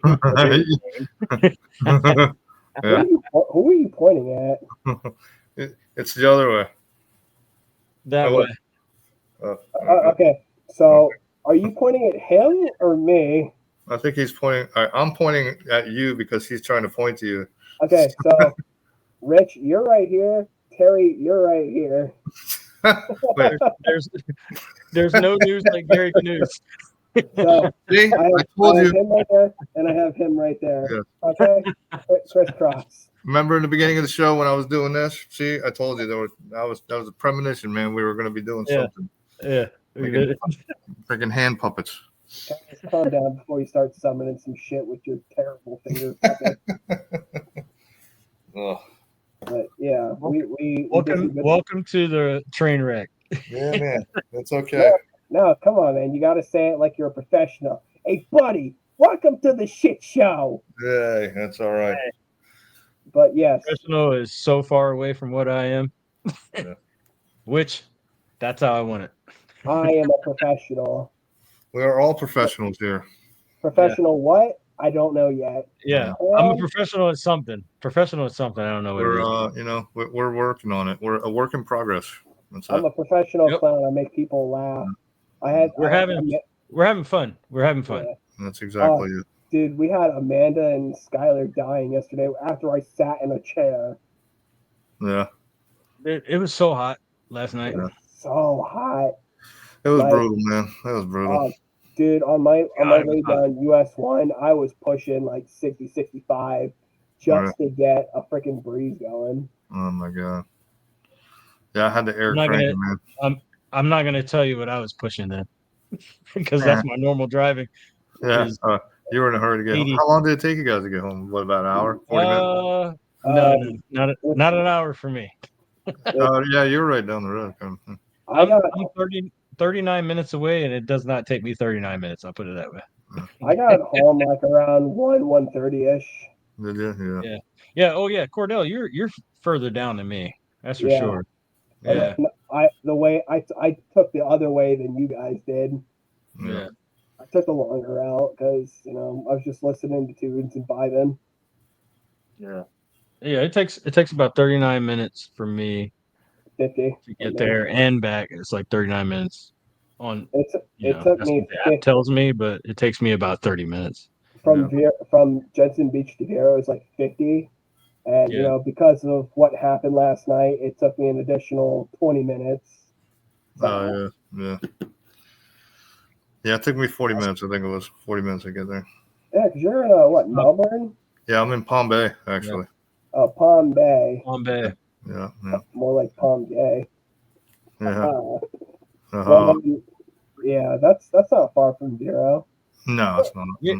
Who are you pointing at? It's the other way. That way. Okay, so are you pointing at him or me? I think he's pointing. I'm pointing at you because he's trying to point to you. Okay, so Rich, you're right here. Terry, you're right here. Wait, there's no news like Gary News. So See, I told you. have him right there, and I have him right there. Yeah. Okay, crisscross. Remember in the beginning of the show when I was doing this? See, I told you that was a premonition, man. We were going to be doing something. Yeah, freaking hand puppets. Calm down before you start summoning some shit with your terrible fingers. Oh. But yeah, we welcome to the train wreck. Yeah, man, that's okay. No, come on, man. You got to say it like you're a professional. Hey, buddy, welcome to the shit show. Yeah, that's all right. But yes, professional is so far away from what I am, which that's how I want it. I am a professional. We are all professionals here. Professional what? I don't know yet. Yeah, I'm a professional at something. I don't know what it is. We're working on it. We're a work in progress. I'm a professional clown. I make people laugh. We're having fun. Yeah. That's exactly it. Dude, we had Amanda and Skylar dying yesterday after I sat in a chair. Yeah. It was so hot last night. Yeah. So hot. It was brutal, man. It was brutal. Dude, on my way down US 1, I was pushing like 60, 65 just to get a freaking breeze going. Oh my God. Yeah, I had the air cranking, man. I'm not gonna tell you what I was pushing then, because that's my normal driving. Yeah, you were in a hurry to get home. How long did it take you guys to get home? What, about an hour? 40 minutes? No, not an hour for me. Yeah, you're right down the road. I'm 39 minutes away, and it does not take me 39 minutes. I'll put it that way. I got home like around 1:30ish. Did you? Yeah. Yeah. Oh yeah, Cordell, you're further down than me. That's for sure. Yeah. I took the other way than you guys did. Yeah. I took the longer route because I was just listening to tunes and vibing. Yeah. Yeah. It takes about 39 minutes for me 50 to get there and back. It's like 39 minutes on. It took me. The app tells me, but it takes me about 30 minutes. From Jensen Beach to Vero is like 50. And, because of what happened last night, it took me an additional 20 minutes. So. Yeah. Yeah, it took me 40 minutes. I think it was 40 minutes to get there. Yeah, because you're in, Melbourne? Yeah, I'm in Palm Bay, actually. Yeah. Palm Bay. Palm Bay. Yeah. More like Palm Gay. Yeah. Well, yeah, that's not far from Vero. No, it's not. Yeah.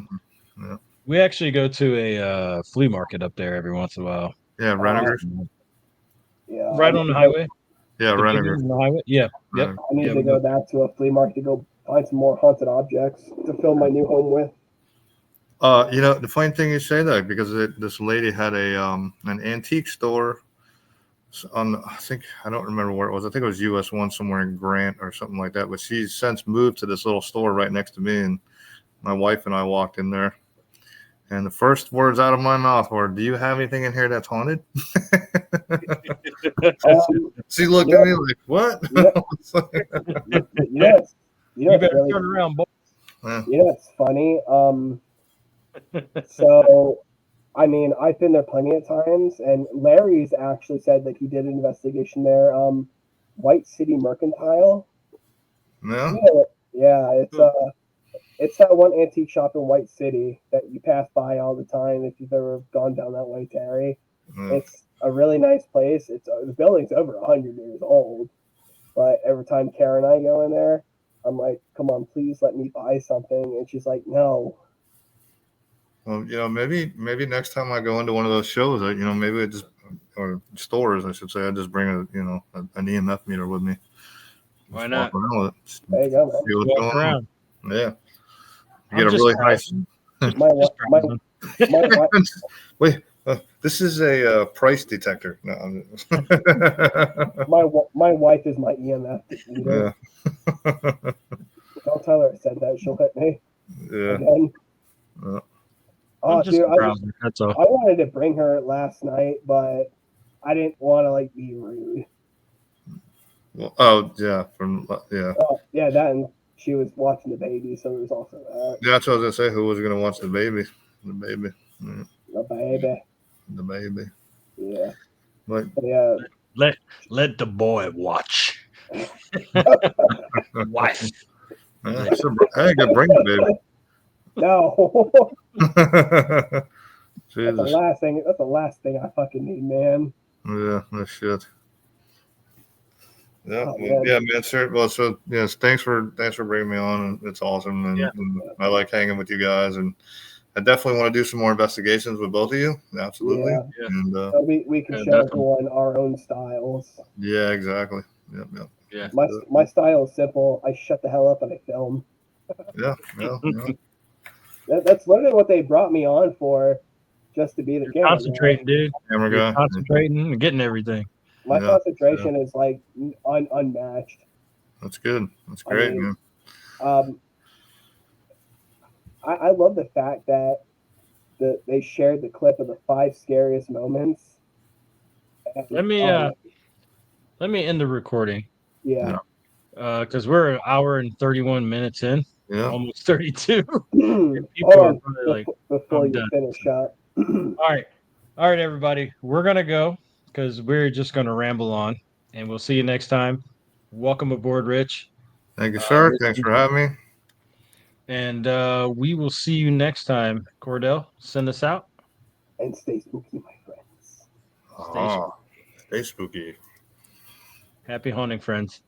We actually go to a flea market up there every once in a while. Yeah, Renegers. Yeah. Right on the highway. Yeah, Renegers. On the highway. Yeah. Yep. I need to go back to a flea market to go find some more haunted objects to fill my new home with. The funny thing you say that because this lady had an antique store I don't remember where it was. I think it was US 1 somewhere in Grant or something like that. But she's since moved to this little store right next to me, and my wife and I walked in there. And the first words out of my mouth were, "Do you have anything in here that's haunted?" She looked at me like, "What?" Yes. You better turn around, boy. Yeah. You know what's funny? So I mean, I've been there plenty of times, and Larry's actually said that he did an investigation there. White City Mercantile. Yeah. Yeah, it's that one antique shop in White City that you pass by all the time if you've ever gone down that way, Terry. Yeah. It's a really nice place. It's the building's over 100 years old, but every time Kara and I go in there, I'm like, "Come on, please let me buy something," and she's like, "No." Well, maybe next time I go into one of those shows, maybe I just or stores, I should say, I just bring an EMF meter with me. Why Just not? walk around with it. Just There you go, man. see what's Walk going around. on. Yeah. You I'm get a just really high. browsing. My Just my browsing. my wife. Wait, this is a price detector. No, I'm just... My wife is my EMF meter. yeah. Don't tell her I said that. She'll hit me Yeah. again. Yeah. I'm Oh, just dude, a browser. That's all. I wanted to bring her last night, but I didn't want to like be rude. Well, oh yeah, yeah. Oh, yeah, that and she was watching the baby, so there was also that. Yeah, that's what I was gonna say. Who was gonna watch the baby? The baby. Yeah, The baby. the baby. Yeah. But Yeah. Let the boy watch. Wife. yeah, hey, good bring the baby. No. That's the Jesus. last thing. That's the last thing I fucking need, man. Yeah, no shit. Yeah, Oh, well, man. yeah, man. Sure. Well, so yes, thanks for bringing me on. And it's awesome, and I like hanging with you guys, and I definitely want to do some more investigations with both of you. Absolutely. Yeah. Yeah. And So we can Yeah, share definitely. everyone our own styles. yeah, exactly. Yep, yep. Yeah. My style is simple. I shut the hell up and I film. Yeah, yeah, yeah. That's literally what they brought me on for, just to be the You're camera guy. concentrating, dude. Camera You're guy. concentrating and getting everything. My Yeah, concentration is like unmatched. That's good. That's I great, mean, man. um, I love the fact that they shared the clip of the 5 scariest moments. And, Let me end the recording. yeah. Because we're an hour and 31 minutes in, Yeah. almost 32. Hold People are on probably like, before I'm you done. finish up. All right, everybody. We're gonna go because we're just gonna ramble on, and we'll see you next time. Welcome aboard, Rich. Thank you, sir. Rich, Thanks for having me. and we will see you next time. Cordell, send us out. And stay spooky, my friends. Stay Stay spooky. happy hunting, friends.